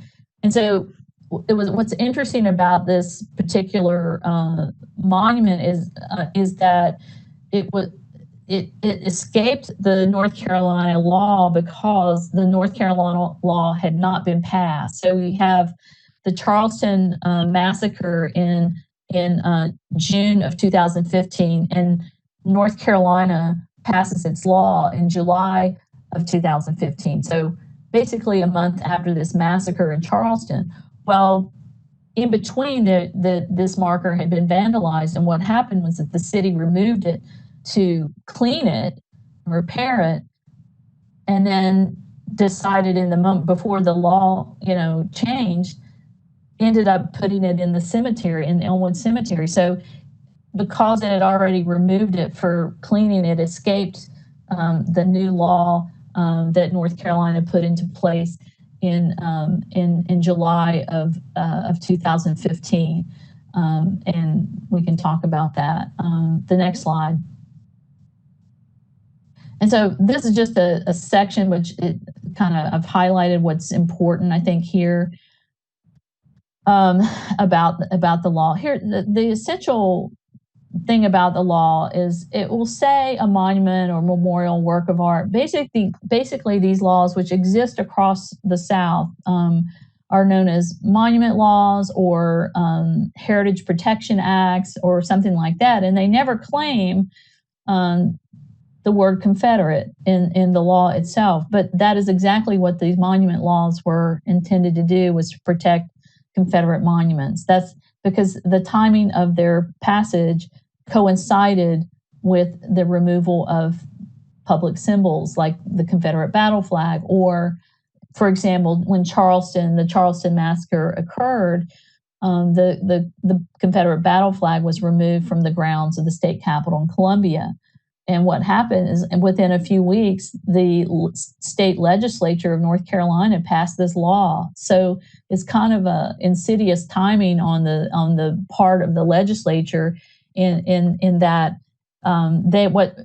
And so what's interesting about this particular monument is that it escaped the North Carolina law because the North Carolina law had not been passed. So we have the Charleston massacre in June of 2015, and North Carolina passes its law in July of 2015. So basically a month after this massacre in Charleston. Well, in between this marker had been vandalized, and what happened was that the city removed it to clean it, repair it, and then decided in the moment before the law, changed, ended up putting it in the cemetery, in the Elmwood Cemetery. So because it had already removed it for cleaning, it escaped the new law that North Carolina put into place in July of 2015. And we can talk about that. The next slide. And so this is just a section which it kind of I've highlighted what's important, I think, here about the law. Here, the essential thing about the law is it will say a monument or memorial work of art. Basically, these laws, which exist across the South, are known as monument laws or heritage protection acts or something like that, and they never claim the word Confederate in the law itself. But that is exactly what these monument laws were intended to do, was to protect Confederate monuments. That's because the timing of their passage coincided with the removal of public symbols like the Confederate battle flag, or, for example, when the Charleston massacre occurred, the Confederate battle flag was removed from the grounds of the state capitol in Columbia. And what happened is, within a few weeks, the state legislature of North Carolina passed this law. So it's kind of a insidious timing on the part of the legislature, in that what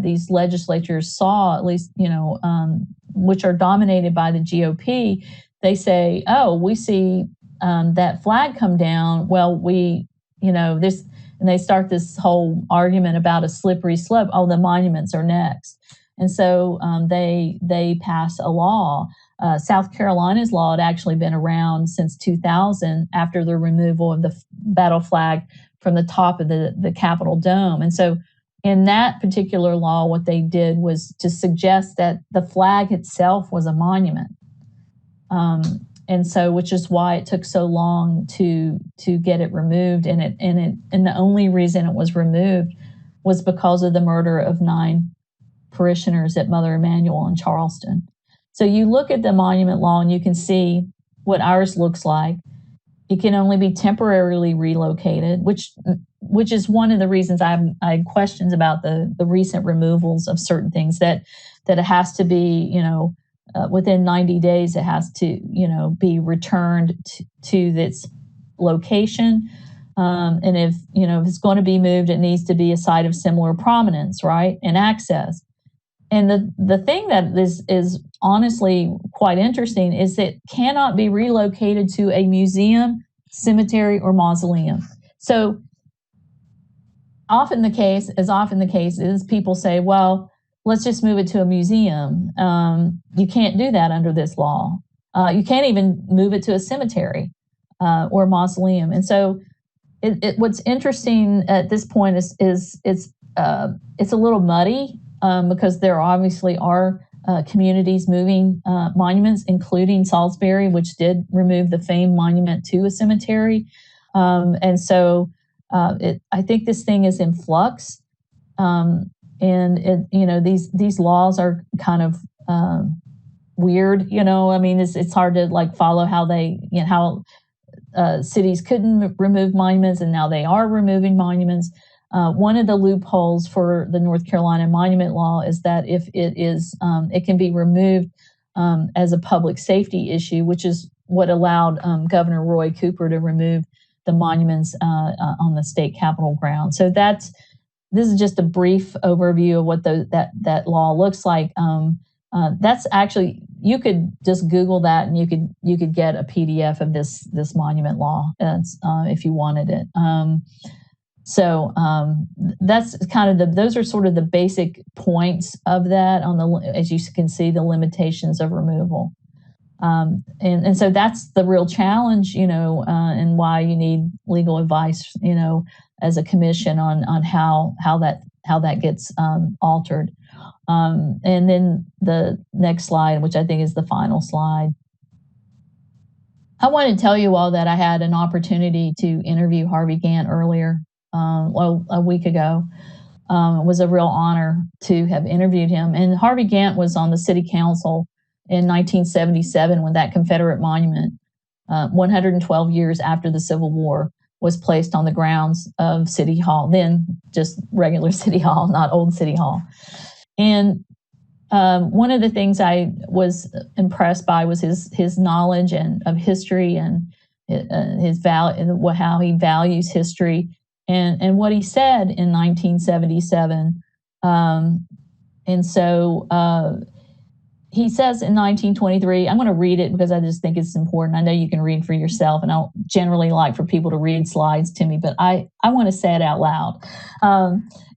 these legislatures saw, at least, which are dominated by the GOP, they say, oh, we see that flag come down. Well, this. And they start this whole argument about a slippery slope. Oh, the monuments are next. And so they pass a law. South Carolina's law had actually been around since 2000, after the removal of the battle flag from the top of the Capitol dome. And so in that particular law, what they did was to suggest that the flag itself was a monument. And so, which is why it took so long to get it removed, and the only reason it was removed was because of the murder of 9 parishioners at Mother Emanuel in Charleston. So you look at the monument law and you can see what ours looks like. It can only be temporarily relocated, which is one of the reasons I had questions about the recent removals of certain things, that it has to be, within 90 days, it has to, be returned to its location. And if it's going to be moved, it needs to be a site of similar prominence, right, and access. And the thing that is honestly quite interesting is that it cannot be relocated to a museum, cemetery, or mausoleum. So often the case is people say, well, let's just move it to a museum. You can't do that under this law. You can't even move it to a cemetery or a mausoleum. And so what's interesting at this point is it's a little muddy because there obviously are communities moving monuments, including Salisbury, which did remove the famed monument to a cemetery. And so I think this thing is in flux. And these laws are kind of weird. It's hard to follow how they, how cities couldn't remove monuments, and now they are removing monuments. One of the loopholes for the North Carolina monument law is that if it can be removed as a public safety issue, which is what allowed Governor Roy Cooper to remove the monuments on the state capitol ground. So this is just a brief overview of what that law looks like. That's actually, you could just Google that, and you could get a PDF of this monument law if you wanted it. So that's kind of those are sort of the basic points of that as you can see, the limitations of removal. And so that's the real challenge, and why you need legal advice, as a commission on how that gets altered. And then the next slide, which I think is the final slide. I want to tell you all that I had an opportunity to interview Harvey Gantt earlier, a week ago. It was a real honor to have interviewed him. And Harvey Gantt was on the city council in 1977 when that Confederate monument, 112 years after the Civil War, was placed on the grounds of City Hall, then just regular City Hall, not Old City Hall. And one of the things I was impressed by was his knowledge of history and his value, how he values history, and what he said in 1977. And so he says in 1923, I'm going to read it because I just think it's important. I know you can read for yourself, and I don't generally like for people to read slides to me, but I want to say it out loud.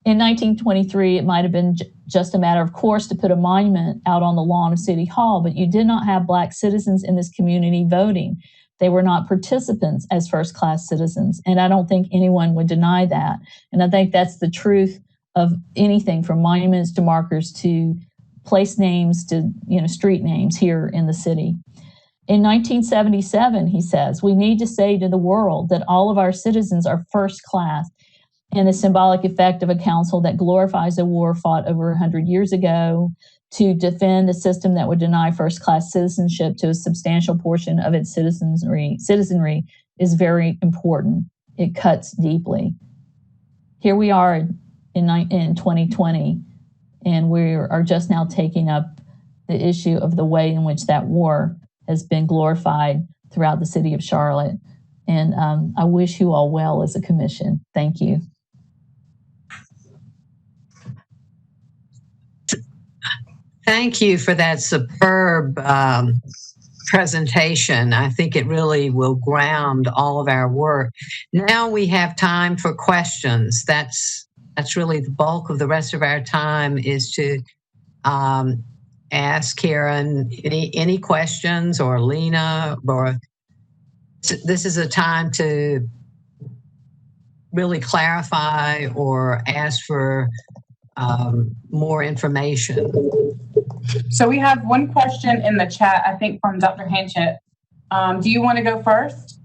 In 1923, it might have been just a matter of course to put a monument out on the lawn of City Hall, but you did not have Black citizens in this community voting. They were not participants as first-class citizens, and I don't think anyone would deny that. And I think that's the truth of anything from monuments to markers to place names to street names here in the city. In 1977, he says, we need to say to the world that all of our citizens are first class, and the symbolic effect of a council that glorifies a war fought over 100 years ago to defend a system that would deny first-class citizenship to a substantial portion of its citizenry is very important. It cuts deeply. Here we are in 2020, and we are just now taking up the issue of the way in which that war has been glorified throughout the city of Charlotte. And I wish you all well as a commission. Thank you. Thank you for that superb presentation. I think it really will ground all of our work. Now we have time for questions. That's really the bulk of the rest of our time, is to ask Karen any questions, or Lena, or this is a time to really clarify or ask for more information. So we have one question in the chat, I think from Dr. Hanchett. Do you want to go first?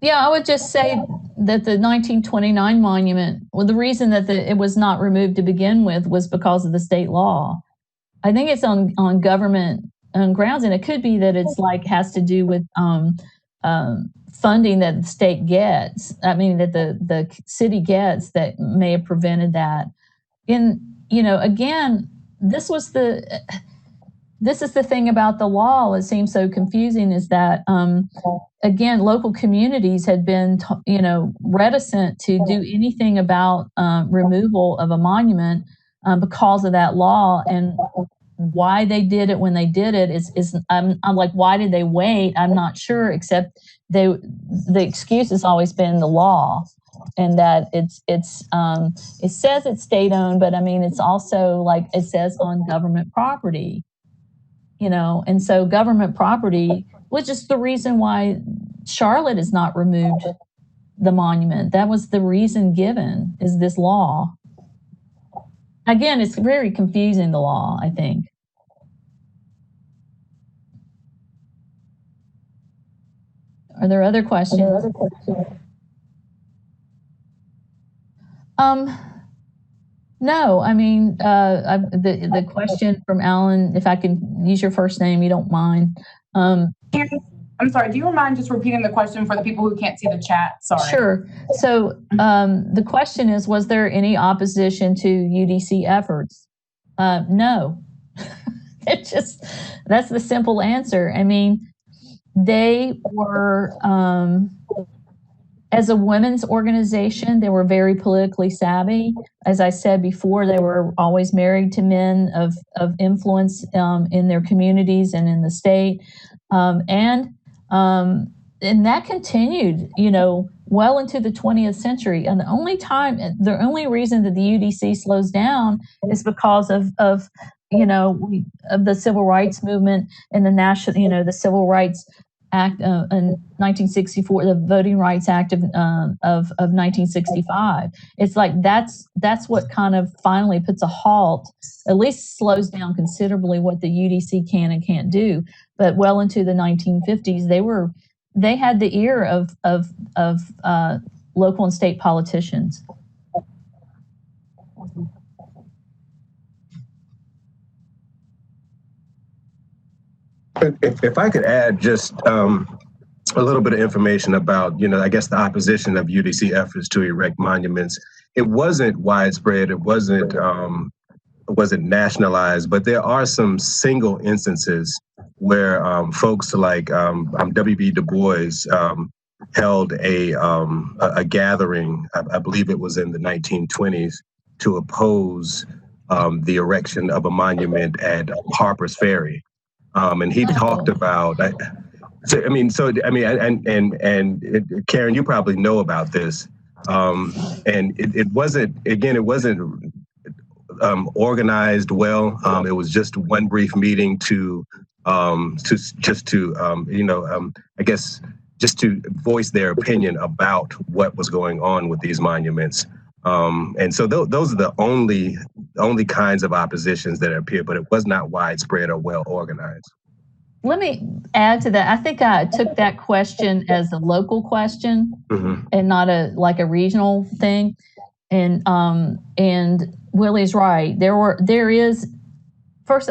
Yeah, I would just say that the 1929 monument, well, the reason that it was not removed to begin with was because of the state law. I think it's on government grounds, and it could be that it's has to do with funding that the state gets. I mean, that the city gets, that may have prevented that. Again, this is the thing about the law. It seems so confusing, is that again, local communities had been reticent to do anything about removal of a monument because of that law. And why they did it when they did it is I'm like, why did they wait? I'm not sure, except the excuse has always been the law, and that it says it's state owned, but I mean, it's also it says on government property, and so government property, which is the reason why Charlotte has not removed the monument. That was the reason given, is this law. Again, it's very confusing, the law, I think. Are there other questions? No, I mean, the question from Alan, if I can use your first name, you don't mind. I'm sorry, do you mind just repeating the question for the people who can't see the chat? Sorry. Sure. So the question is, was there any opposition to UDC efforts? No. That's the simple answer. I mean, they were, as a women's organization, they were very politically savvy. As I said before, they were always married to men of influence in their communities and in the state. And that continued, well into the 20th century. And the only reason that the UDC slows down is because of the civil rights movement and the national, the Civil Rights Act in 1964, the Voting Rights Act of 1965. It's that's what kind of finally puts a halt, at least slows down considerably what the UDC can and can't do. But well into the 1950s, they had the ear of local and state politicians. If I could add just a little bit of information about, I guess the opposition of UDC efforts to erect monuments. It wasn't widespread. It wasn't nationalized, but there are some single instances where folks like W.B. Du Bois held a gathering, I believe it was in the 1920s, to oppose the erection of a monument at Harper's Ferry. And he talked about, Karen, you probably know about this. And it wasn't organized well. It was just one brief meeting to voice their opinion about what was going on with these monuments. And so those are the only kinds of oppositions that appear, but it was not widespread or well organized. Let me add to that. I think I took that question as a local question and not a regional thing. And Willie's right. There is first.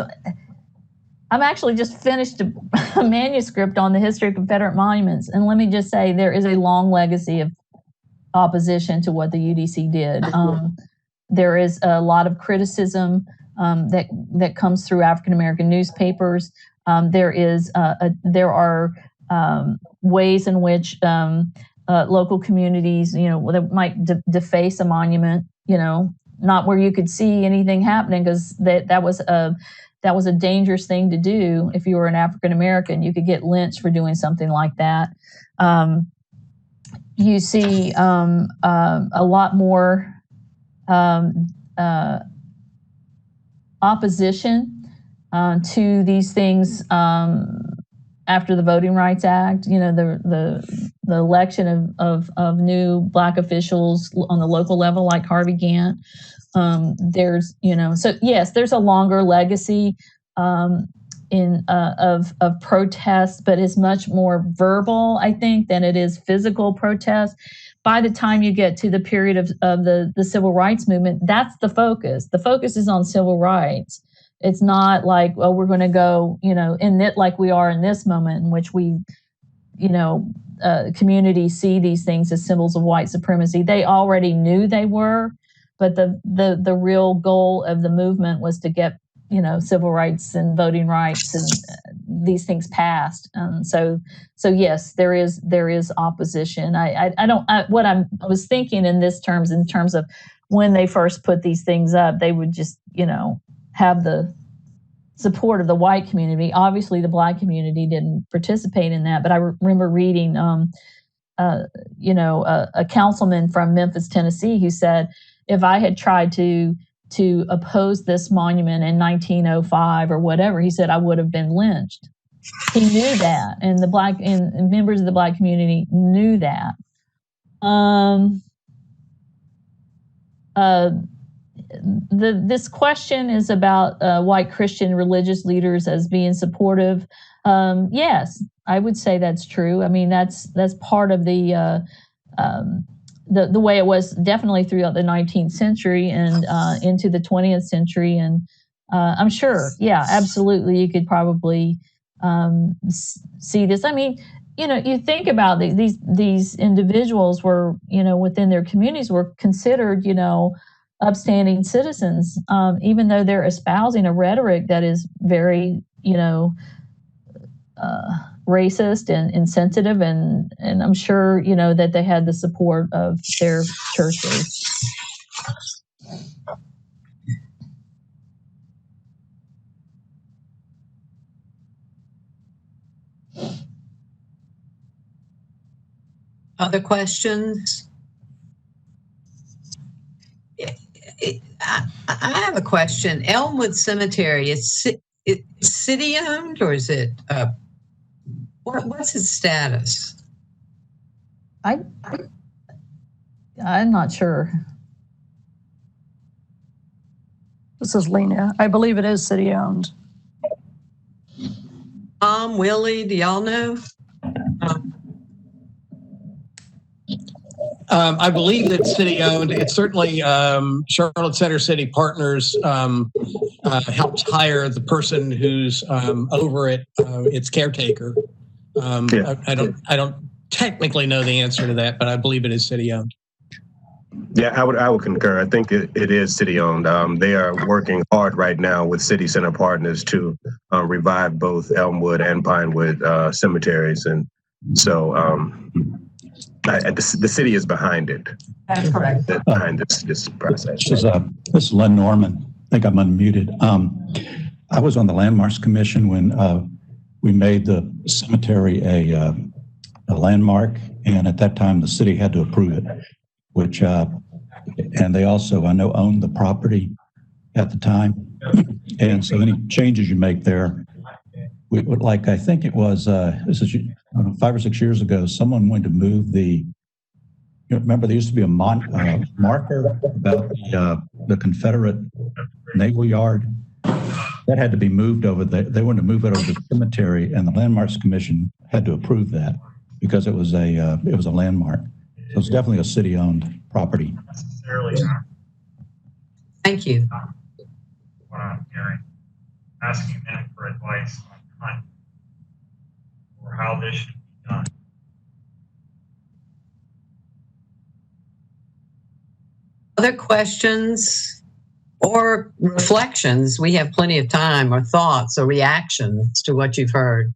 I've actually just finished a manuscript on the history of Confederate monuments, and let me just say there is a long legacy of opposition to what the UDC did. There is a lot of criticism that comes through African American newspapers. There are ways in which local communities, that might deface a monument, not where you could see anything happening, because that was a dangerous thing to do. If you were an African American, you could get lynched for doing something like that. You see a lot more opposition to these things after the Voting Rights Act. The election of new Black officials on the local level, like Harvey Gantt. There's a longer legacy of protest, but it's much more verbal, I think, than it is physical protest. By the time you get to the period of the civil rights movement, that's the focus. The focus is on civil rights. It's not like, well, we're going to go, in it like we are in this moment, in which we, communities see these things as symbols of white supremacy. They already knew they were, but the real goal of the movement was to get, civil rights and voting rights and these things passed. So yes, there is opposition. I was thinking in terms of when they first put these things up, they would just, have the support of the white community. Obviously, the Black community didn't participate in that, but I remember reading, a councilman from Memphis, Tennessee, who said, if I had tried to oppose this monument in 1905 or whatever, he said I would have been lynched. He knew that, and and members of the Black community knew that. This question is about white Christian religious leaders as being supportive. Yes, I would say that's true. I mean, that's part of the way it was definitely throughout the 19th century and into the 20th century. And I'm sure, yeah, absolutely, you could probably see this. I mean, you think about these individuals were, within their communities were considered, upstanding citizens, even though they're espousing a rhetoric that is very, racist and insensitive, and I'm sure, that they had the support of their churches. Other questions? I have a question. Elmwood Cemetery, it's city owned, or is it? What's its status? I'm not sure. This is Lena. I believe it is city owned. Willie, do y'all know? I believe it's city-owned. It's certainly Charlotte Center City Partners helps hire the person who's over it, its caretaker. I don't technically know the answer to that, but I believe it is city-owned. Yeah, I would concur. I think it is city-owned. They are working hard right now with City Center Partners to revive both Elmwood and Pinewood cemeteries, and so the city is behind it. That's correct. Behind this process. This is Len Norman. I think I'm unmuted. I was on the Landmarks Commission when we made the cemetery a landmark, and at that time the city had to approve it, which and they also, I know, owned the property at the time. And so any changes you make there, we would, like, I think it was, this is 5 or 6 years ago, someone wanted to move the, remember there used to be a marker about the Confederate Naval Yard? That had to be moved over there. They wanted to move it over to the cemetery, and the Landmarks Commission had to approve that because it was a landmark. So it's definitely a city-owned property. Thank you. What I'm hearing, asking them for advice on time or how this should be done. Other questions or reflections? We have plenty of time, or thoughts or reactions to what you've heard.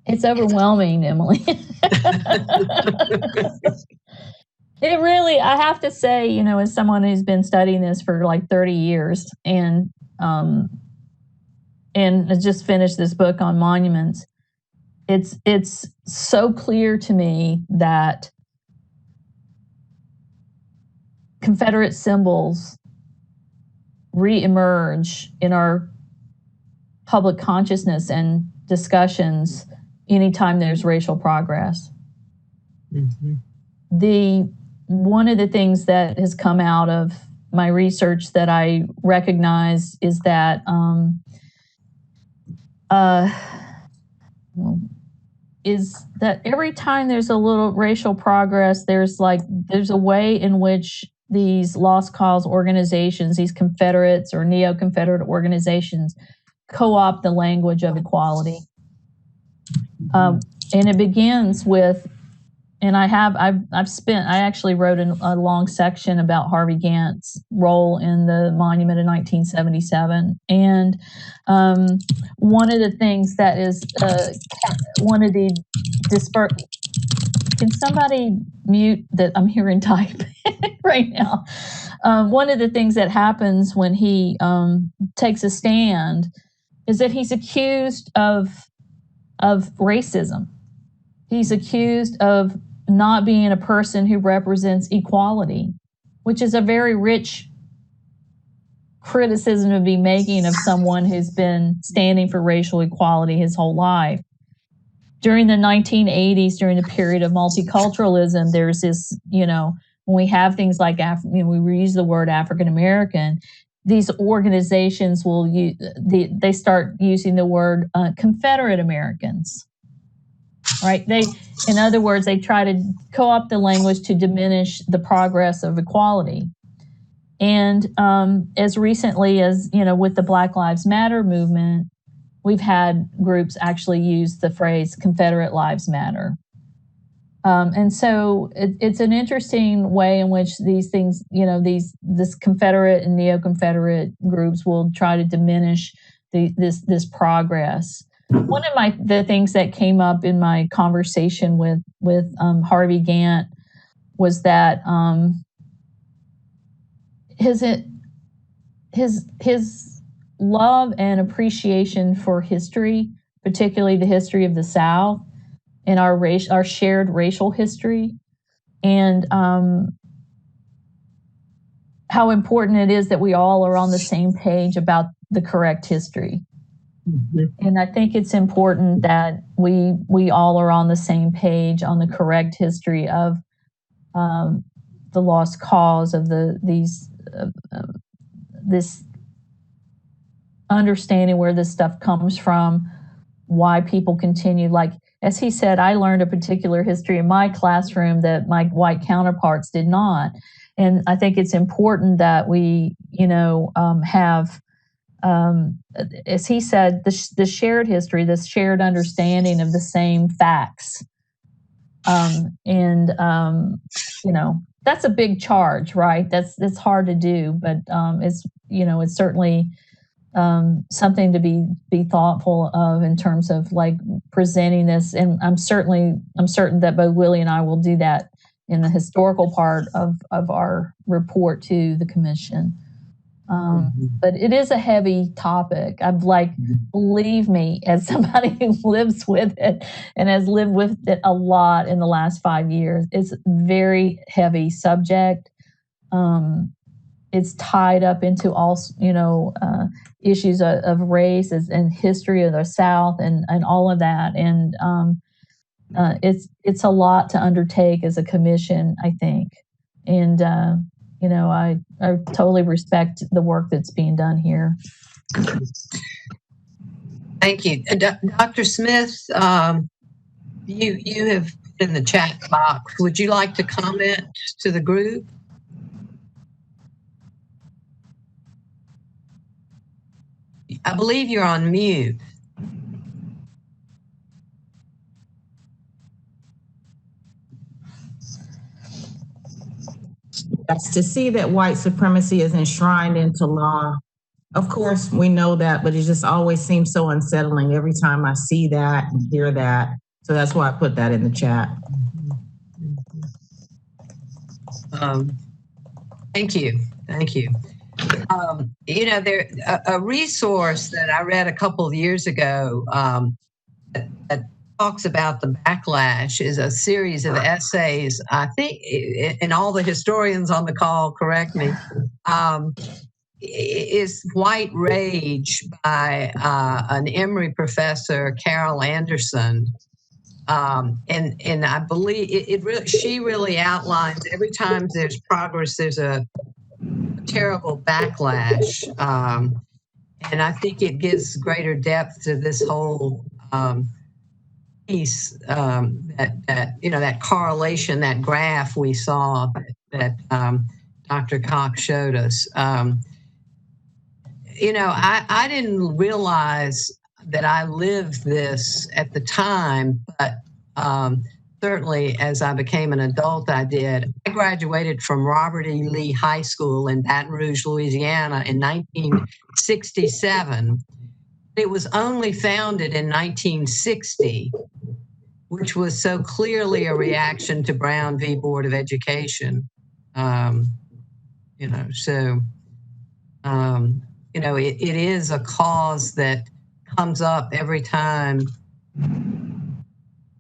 It's overwhelming, Emily. It really, I have to say, as someone who's been studying this for like 30 years and just finished this book on monuments, it's so clear to me that Confederate symbols reemerge in our public consciousness and discussions anytime there's racial progress. Mm-hmm. One of the things that has come out of my research that I recognize is that every time there's a little racial progress, there's a way in which these lost cause organizations, these Confederates or neo-Confederate organizations, co-opt the language of equality. And it begins with, and I actually wrote a long section about Harvey Gantt's role in the monument in 1977. And one of the things that is one of the can somebody mute that I'm hearing type right now? One of the things that happens when he takes a stand is that he's accused of racism. He's accused of not being a person who represents equality, which is a very rich criticism to be making of someone who's been standing for racial equality his whole life. During the 1980s, during the period of multiculturalism, there's this, when we have things like, we use the word African American, these organizations they start using the word Confederate Americans, right? In other words, they try to co-opt the language to diminish the progress of equality. And as recently as, with the Black Lives Matter movement, we've had groups actually use the phrase Confederate Lives Matter. And so it's an interesting way in which these things, this Confederate and neo-Confederate groups will try to diminish this progress. One of the things that came up in my conversation with Harvey Gantt was that his love and appreciation for history, particularly the history of the South, and our shared racial history, and how important it is that we all are on the same page about the correct history. Mm-hmm. And I think it's important that we all are on the same page on the correct history of the lost cause of these this understanding where this stuff comes from, why people continue. Like, as he said, I learned a particular history in my classroom that my white counterparts did not. And I think it's important that we, have, as he said, the shared history, this shared understanding of the same facts. That's a big charge, right? That's hard to do, but it's certainly something to be thoughtful of in terms of like presenting this. And I'm certain that both Willie and I will do that in the historical part of our report to the commission. But it is a heavy topic. Believe me, as somebody who lives with it and has lived with it a lot in the last 5 years, it's a very heavy subject. It's tied up into all, issues of race and history of the South and all of that. And it's a lot to undertake as a commission, I think. And, I totally respect the work that's being done here. Thank you. Dr. Smith, you have put in the chat box. Would you like to comment to the group? I believe you're on mute. Yes, to see that white supremacy is enshrined into law. Of course, we know that, but it just always seems so unsettling every time I see that and hear that. So that's why I put that in the chat. Thank you. There a resource that I read a couple of years ago that talks about the backlash is a series of essays. I think, and all the historians on the call, correct me, is White Rage by an Emory professor, Carol Anderson. And I believe she really outlines every time there's progress, there's a terrible backlash. And I think it gives greater depth to this whole piece, that correlation, that graph we saw that Dr. Cox showed us. I didn't realize that I lived this at the time, but certainly as I became an adult, I did. I graduated from Robert E. Lee High School in Baton Rouge, Louisiana in 1967. It was only founded in 1960, which was so clearly a reaction to Brown v. Board of Education. It is a cause that comes up every time,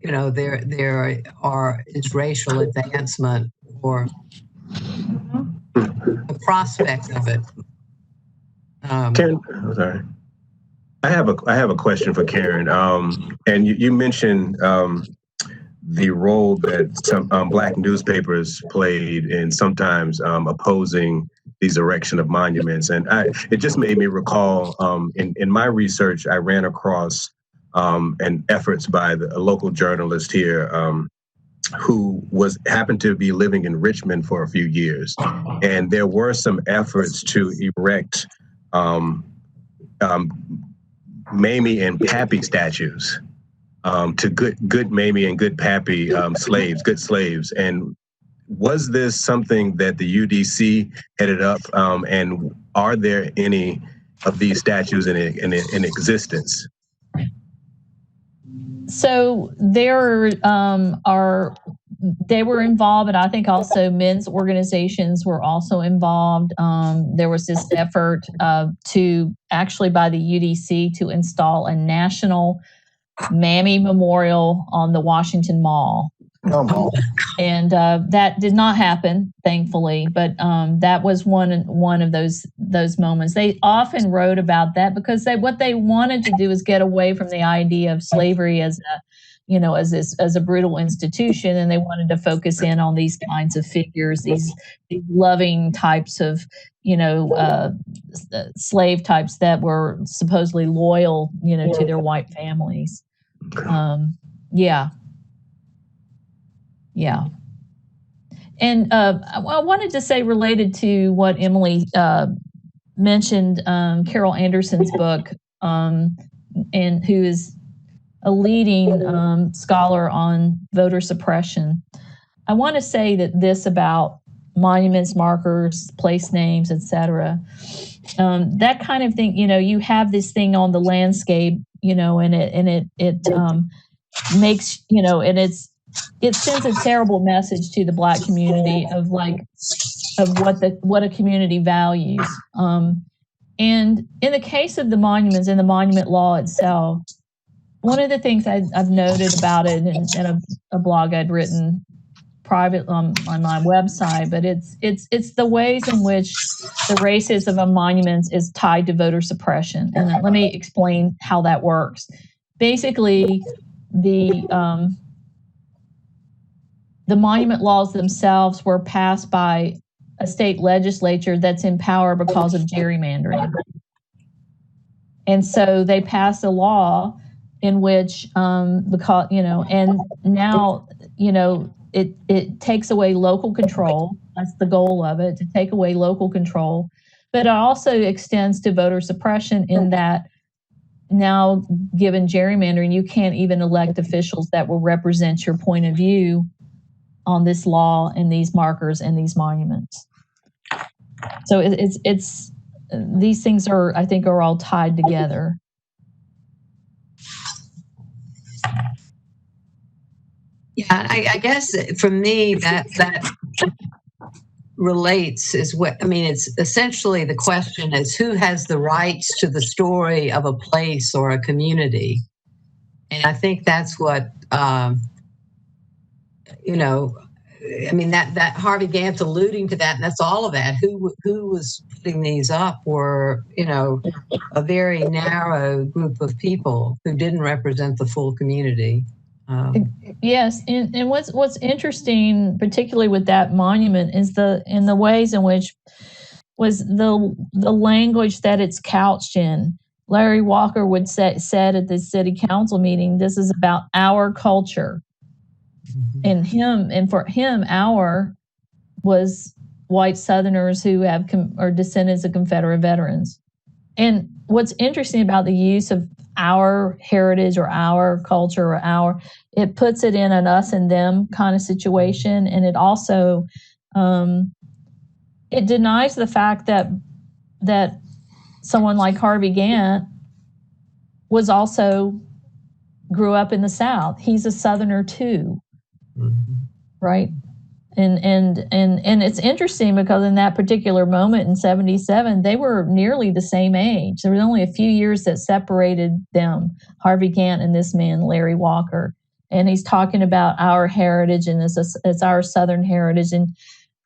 there is racial advancement or the prospect of it. Karen, I'm sorry. I have a question for Karen. And you mentioned the role that some Black newspapers played in sometimes opposing these erection of monuments. And it just made me recall in my research, I ran across and efforts by a local journalist here who happened to be living in Richmond for a few years. And there were some efforts to erect Mamie and Pappy statues to good Mamie and good Pappy good slaves. And was this something that the UDC headed up? And are there any of these statues in existence? So they were involved, and I think also men's organizations were also involved. There was this effort to actually by the UDC to install a national Mammy Memorial on the Washington Mall. And that did not happen, thankfully, but that was one of those moments. They often wrote about that because what they wanted to do is get away from the idea of slavery as as a brutal institution, and they wanted to focus in on these kinds of figures, these loving types of, slave types that were supposedly loyal, to their white families. Yeah. And I wanted to say, related to what Emily mentioned, Carol Anderson's book, and who is a leading scholar on voter suppression. I want to say that this about monuments, markers, place names, etc. That kind of thing. You have this thing on the landscape, and it makes, and it sends a terrible message to the Black community of what a community values. And in the case of the monuments and the monument law itself, one of the things I've noted about it in a blog I'd written private on my website, but it's the ways in which the racism of monuments is tied to voter suppression. And let me explain how that works. Basically, the monument laws themselves were passed by a state legislature that's in power because of gerrymandering. And so they passed a law in which, because, and now, it takes away local control. That's the goal of it, to take away local control. But it also extends to voter suppression in that now, given gerrymandering, you can't even elect officials that will represent your point of view on this law and these markers and these monuments. So it's these things I think are all tied together. Yeah, I guess for me that relates is it's essentially the question is who has the rights to the story of a place or a community, and I think that's what that Harvey Gantt alluding to that, and that's all of that. Who was putting these up were a very narrow group of people who didn't represent the full community. Yes, and what's interesting, particularly with that monument, is in the ways in which was the language that it's couched in. Larry Walker said at the city council meeting, "This is about our culture," and for him, our was white Southerners who are descendants of Confederate veterans. And what's interesting about the use of our heritage or our culture or it puts it in an us and them kind of situation. And it also, it denies the fact that someone like Harvey Gantt grew up in the South. He's a Southerner too, right? And it's interesting because in that particular moment in 77, they were nearly the same age. There was only a few years that separated them, Harvey Gantt and this man, Larry Walker. And he's talking about our heritage, and it's our Southern heritage. And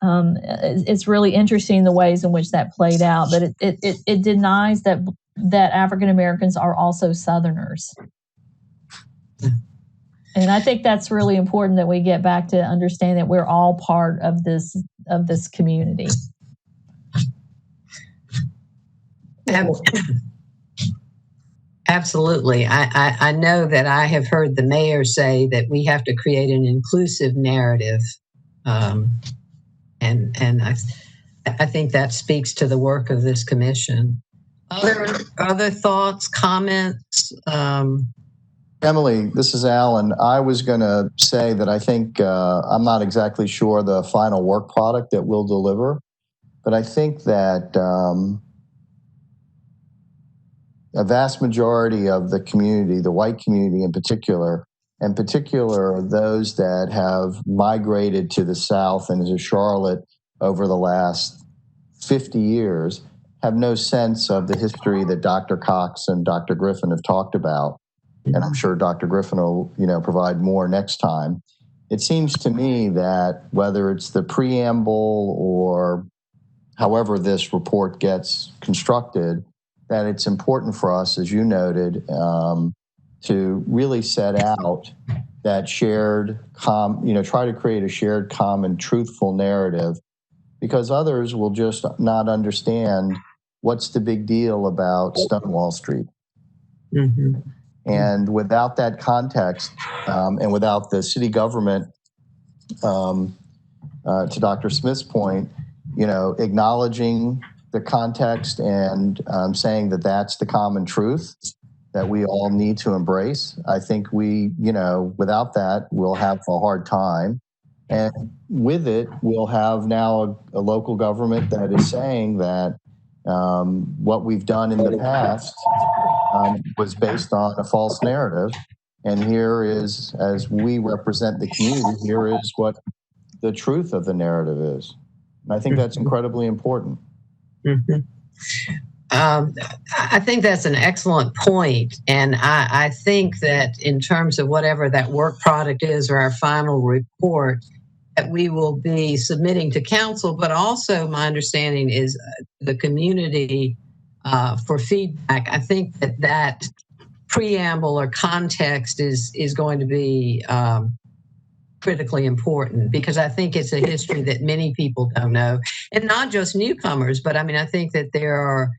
it's really interesting the ways in which that played out. But it denies that African Americans are also Southerners. And I think that's really important that we get back to understand that we're all part of this community. Absolutely. I know that I have heard the mayor say that we have to create an inclusive narrative. And I think that speaks to the work of this commission. Other thoughts, comments? Emily, this is Alan. I was going to say that I think I'm not exactly sure the final work product that we'll deliver, but I think that a vast majority of the community, the white community in particular those that have migrated to the South and to Charlotte over the last 50 years, have no sense of the history that Dr. Cox and Dr. Griffin have talked about. And I'm sure Dr. Griffin will, provide more next time. It seems to me that whether it's the preamble or however this report gets constructed, that it's important for us, as you noted, to really set out that shared, try to create a shared, common, truthful narrative, because others will just not understand what's the big deal about Stonewall Street. Mm-hmm. And without that context, and without the city government, to Dr. Smith's point, acknowledging the context and saying that that's the common truth that we all need to embrace, I think without that, we'll have a hard time. And with it, we'll have now a local government that is saying that what we've done in the past was based on a false narrative. And here is, as we represent the community, here is what the truth of the narrative is. And I think that's incredibly important. Mm-hmm. I think that's an excellent point. And I think that in terms of whatever that work product is or our final report that we will be submitting to council, but also my understanding is the community for feedback. I think that preamble or context is going to be critically important, because I think it's a history that many people don't know, and not just newcomers, but I think that there are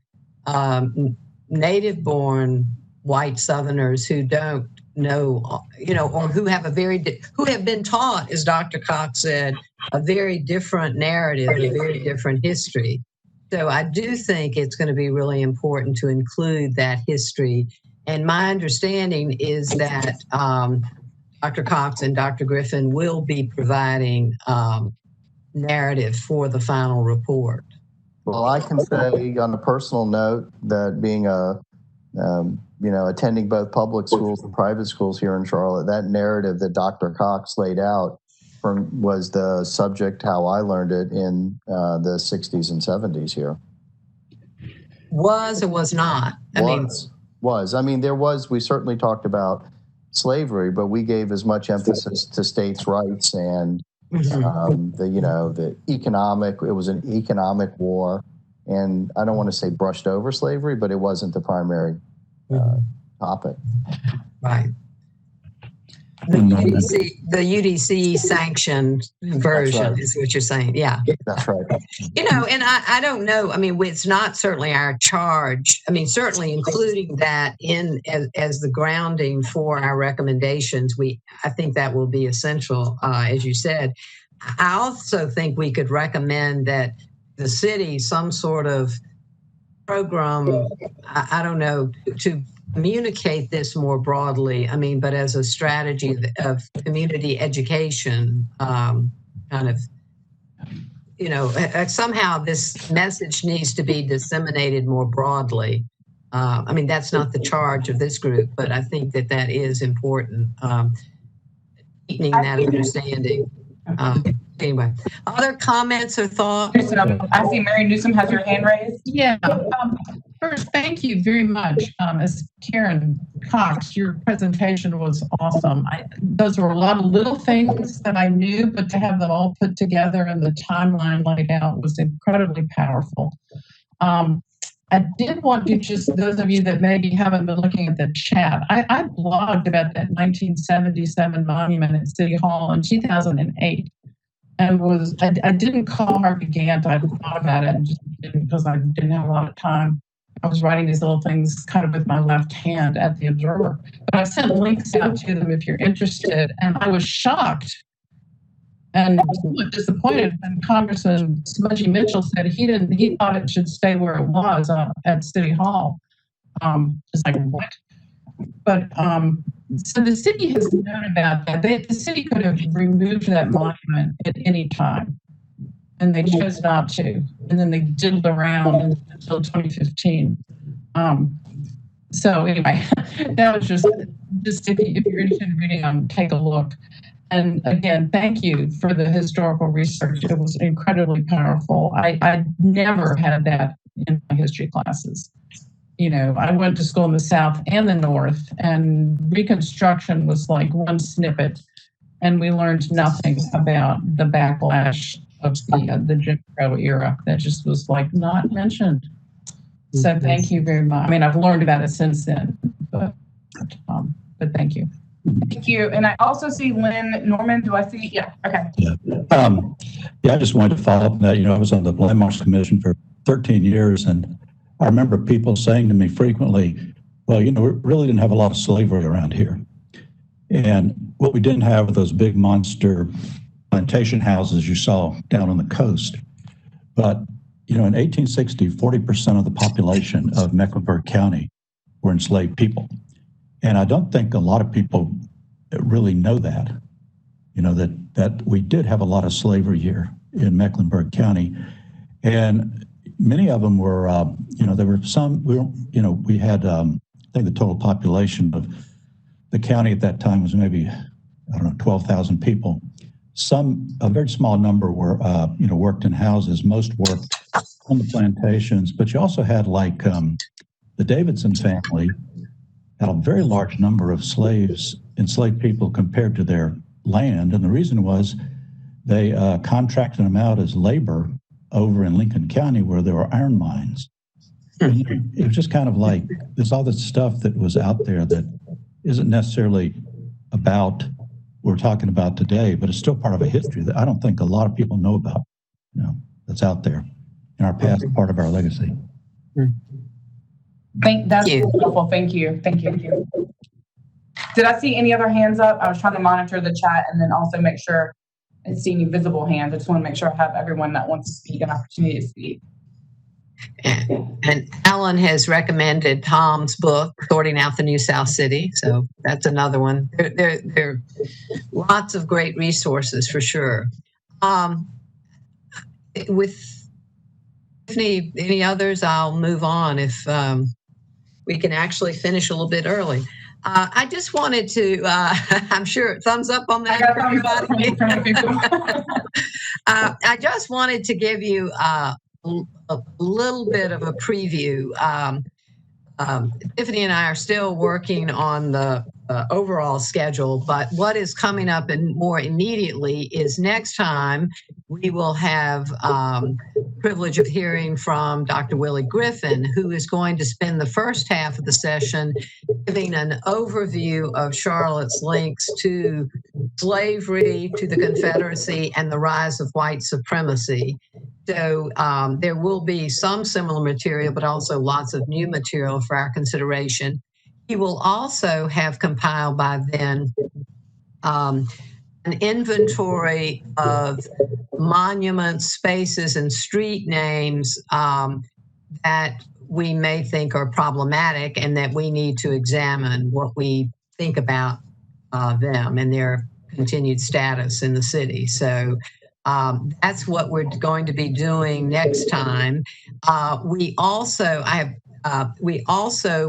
native-born white Southerners who don't know, or who have who have been taught, as Dr. Cox said, a very different narrative, a very different history. So I do think it's going to be really important to include that history. And my understanding is that Dr. Cox and Dr. Griffin will be providing narrative for the final report. Well, I can say on a personal note that being attending both public schools and private schools here in Charlotte, that narrative that Dr. Cox laid out was the subject how I learned it in the 60s and 70s here. Was or was not? Was. We certainly talked about slavery, but we gave as much emphasis to states' rights and the economic. It was an economic war, and I don't want to say brushed over slavery, but it wasn't the primary topic. Right. The UDC sanctioned version is what you're saying. Yeah. That's right. And I don't know. It's not certainly our charge. Certainly including that in as the grounding for our recommendations. I think that will be essential, as you said. I also think we could recommend that the city, some sort of program, I don't know, to communicate this more broadly, but as a strategy of community education, somehow this message needs to be disseminated more broadly. That's not the charge of this group, but I think that is important, deepening that understanding. Anyway, other comments or thoughts? I see Mary Newsom has your hand raised. Yeah. First, thank you very much, Ms. Karen Cox. Your presentation was awesome. Those were a lot of little things that I knew, but to have them all put together and the timeline laid out was incredibly powerful. I did want to those of you that maybe haven't been looking at the chat, I blogged about that 1977 monument at City Hall in 2008. And I didn't call Harvey Gantt. I thought about it and just didn't, because I didn't have a lot of time. I was writing these little things kind of with my left hand at the Observer. But I sent links out to them if you're interested. And I was shocked and somewhat disappointed when Congressman Smudgy Mitchell said he thought it should stay where it was at City Hall. It's like, what? But so the city has known about that. The city could have removed that monument at any time, and they chose not to. And then they diddled around until 2015. So anyway, that was just if you're interested in reading, take a look. And again, thank you for the historical research. It was incredibly powerful. I never had that in my history classes. I went to school in the South and the North, and Reconstruction was like one snippet, and we learned nothing about the backlash of the Jim Crow era. That just was like not mentioned. So thank you very much. I've learned about it since then, but but thank you. Thank you. And I also see Lynn Norman. Do I see? Yeah. Okay. Yeah. Yeah, I just wanted to follow up on that. I was on the Landmarks Commission for 13 years, and I remember people saying to me frequently, well, we really didn't have a lot of slavery around here. And what we didn't have were those big monster plantation houses you saw down on the coast. But, in 1860, 40% of the population of Mecklenburg County were enslaved people. And I don't think a lot of people really know that, that we did have a lot of slavery here in Mecklenburg County. And many of them were, there were some, we had, I think the total population of the county at that time was maybe, 12,000 people. A very small number were, worked in houses. Most worked on the plantations, but you also had the Davidson family had a very large number of enslaved people compared to their land. And the reason was they contracted them out as labor over in Lincoln County where there were iron mines. It was just kind of like there's all this stuff that was out there that isn't necessarily about what we're talking about today, but it's still part of a history that I don't think a lot of people know about, that's out there in our past, part of our legacy. That's helpful. Thank you. Did I see any other hands up? I was trying to monitor the chat and then also make sure I see any visible hands. I just want to make sure I have everyone that wants to speak an opportunity to speak. And Alan has recommended Tom's book, Sorting Out the New South City. So that's another one. There are lots of great resources for sure. With any others, I'll move on if we can actually finish a little bit early. I just wanted to, I'm sure, thumbs up on that for everybody. I just wanted to give you a little bit of a preview. Tiffany and I are still working on the overall schedule, but what is coming up and more immediately is next time we will have privilege of hearing from Dr. Willie Griffin, who is going to spend the first half of the session giving an overview of Charlotte's links to slavery, to the Confederacy, and the rise of white supremacy. So there will be some similar material, but also lots of new material for our consideration. He will also have compiled by then an inventory of monuments, spaces, and street names that we may think are problematic and that we need to examine what we think about them and their continued status in the city. So that's what we're going to be doing next time. We also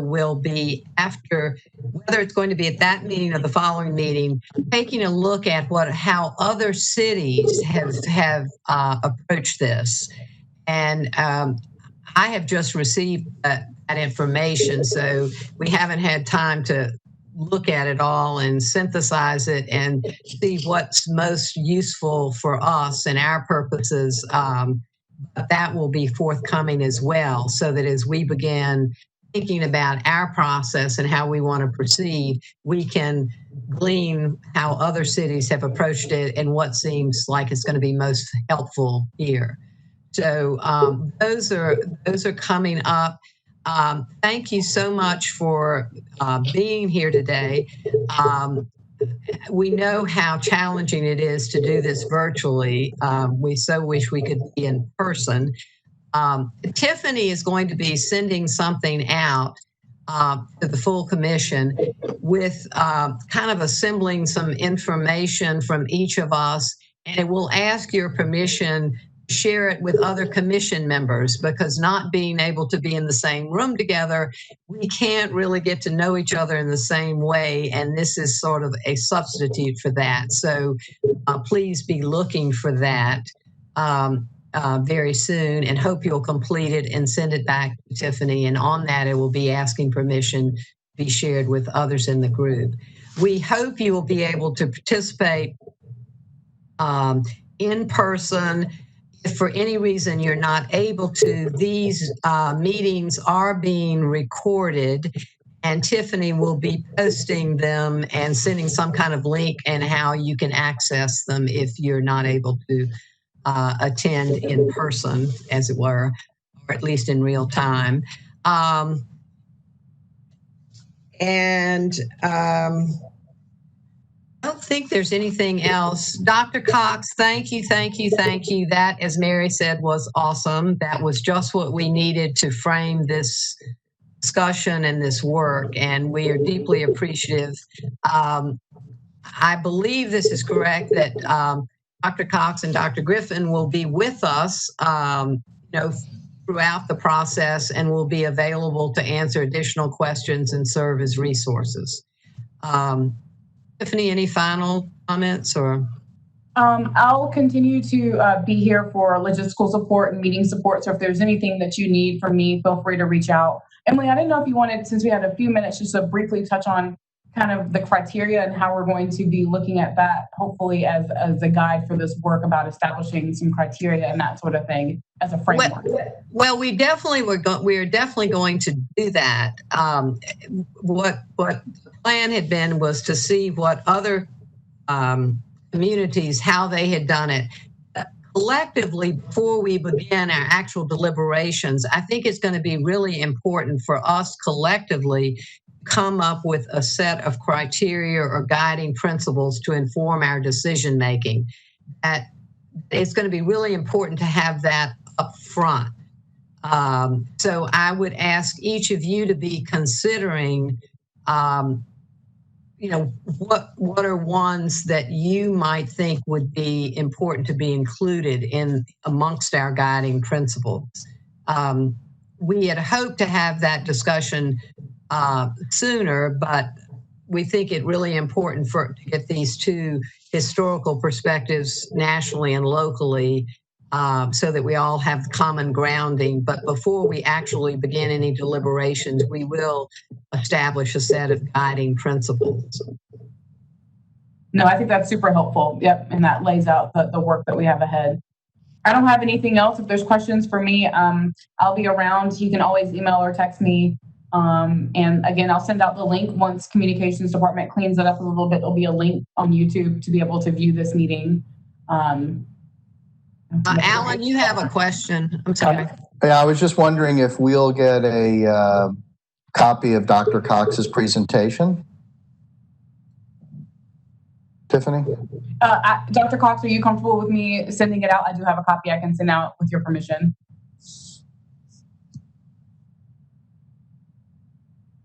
will be, after, whether it's going to be at that meeting or the following meeting, taking a look at how other cities have approached this. And I have just received that information, so we haven't had time to look at it all and synthesize it and see what's most useful for us and our purposes. But that will be forthcoming as well, so that as we begin thinking about our process and how we want to proceed, we can glean how other cities have approached it and what seems like it's going to be most helpful here. So those are coming up. Thank you so much for being here today. We know how challenging it is to do this virtually. We so wish we could be in person. Tiffany is going to be sending something out to the full commission with kind of assembling some information from each of us, and it will ask your permission to share it with other commission members, because not being able to be in the same room together, we can't really get to know each other in the same way, and this is sort of a substitute for that. So please be looking for that very soon, and hope you'll complete it and send it back to Tiffany. And on that, it will be asking permission to be shared with others in the group. We hope you will be able to participate in person. If for any reason you're not able to, these meetings are being recorded, And Tiffany will be posting them and sending some kind of link and how you can access them if you're not able to attend in person, as it were, or at least in real time. I don't think there's anything else. Dr. Cox, thank you, thank you, thank you. That, as Mary said, was awesome. That was just what we needed to frame this discussion and this work, and we are deeply appreciative. I believe this is correct that Dr. Cox and Dr. Griffin will be with us, throughout the process, and will be available to answer additional questions and serve as resources. Tiffany, any final comments or? I'll continue to be here for logistical support and meeting support. So if there's anything that you need from me, feel free to reach out. Emily, I didn't know if you wanted, since we had a few minutes, just to briefly touch on kind of the criteria and how we're going to be looking at that, hopefully as a guide for this work about establishing some criteria and that sort of thing as a framework. Well, we are definitely going to do that. What the plan had been was to see what other communities, how they had done it. Collectively, before we begin our actual deliberations, I think it's going to be really important for us collectively to come up with a set of criteria or guiding principles to inform our decision making. It's going to be really important to have that up front. So I would ask each of you to be considering what are ones that you might think would be important to be included in amongst our guiding principles. We had hoped to have that discussion sooner, but we think it really important to get these two historical perspectives nationally and locally so that we all have common grounding. But before we actually begin any deliberations, we will establish a set of guiding principles. No, I think that's super helpful. Yep. And that lays out the work that we have ahead. I don't have anything else. If there's questions for me, I'll be around. You can always email or text me. And again, I'll send out the link once communications department cleans it up a little bit. There'll be a link on YouTube to be able to view this meeting. Alan, you have a question. I'm sorry. Yeah, I was just wondering if we'll get a copy of Dr. Cox's presentation. Tiffany? Dr. Cox, are you comfortable with me sending it out? I do have a copy I can send out with your permission.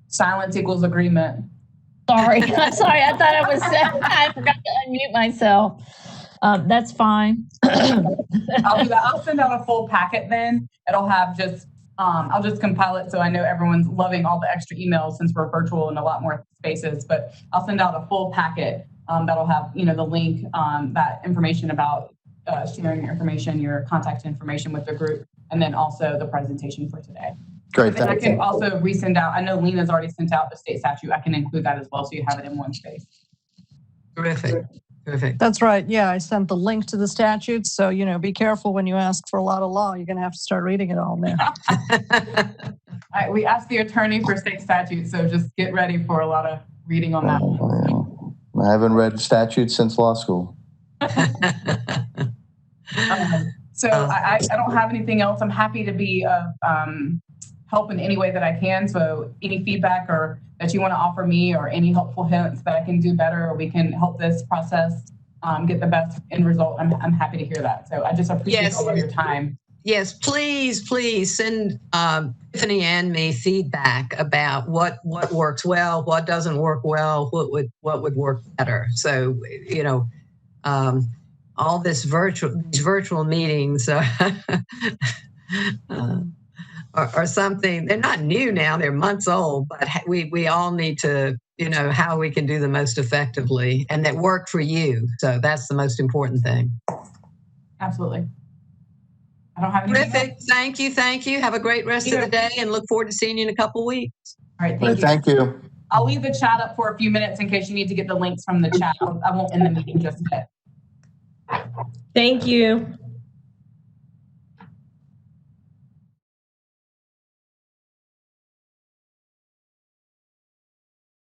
Silence equals agreement. Sorry, I thought I forgot to unmute myself. That's fine. I'll do that. I'll send out a full packet then. It'll have just, I'll just compile it so I know everyone's loving all the extra emails since we're virtual in a lot more spaces, but I'll send out a full packet that'll have, the link, that information about sharing your information, your contact information with the group, and then also the presentation for today. Great. And I can also resend out, I know Lena's already sent out the state statute. I can include that as well so you have it in one space. Terrific. Perfect. That's right. Yeah, I sent the link to the statutes. So, be careful when you ask for a lot of law. You're going to have to start reading it all now. We asked the attorney for state statutes, so just get ready for a lot of reading on that one. I haven't read statutes since law school. So I don't have anything else. I'm happy to be help in any way that I can. So any feedback or that you want to offer me or any helpful hints that I can do better or we can help this process get the best end result, I'm happy to hear that. So I just appreciate all of your time. Yes, please send Tiffany and me feedback about what works well, what doesn't work well, what would work better. So, all these virtual meetings or something. They're not new now; they're months old. But we all need to, how we can do the most effectively, and that work for you. So that's the most important thing. Absolutely. I don't have anything. Terrific. Thank you. Have a great rest of the day, and look forward to seeing you in a couple weeks. All right. Thank you. I'll leave the chat up for a few minutes in case you need to get the links from the chat. I won't end the meeting just yet. Thank you.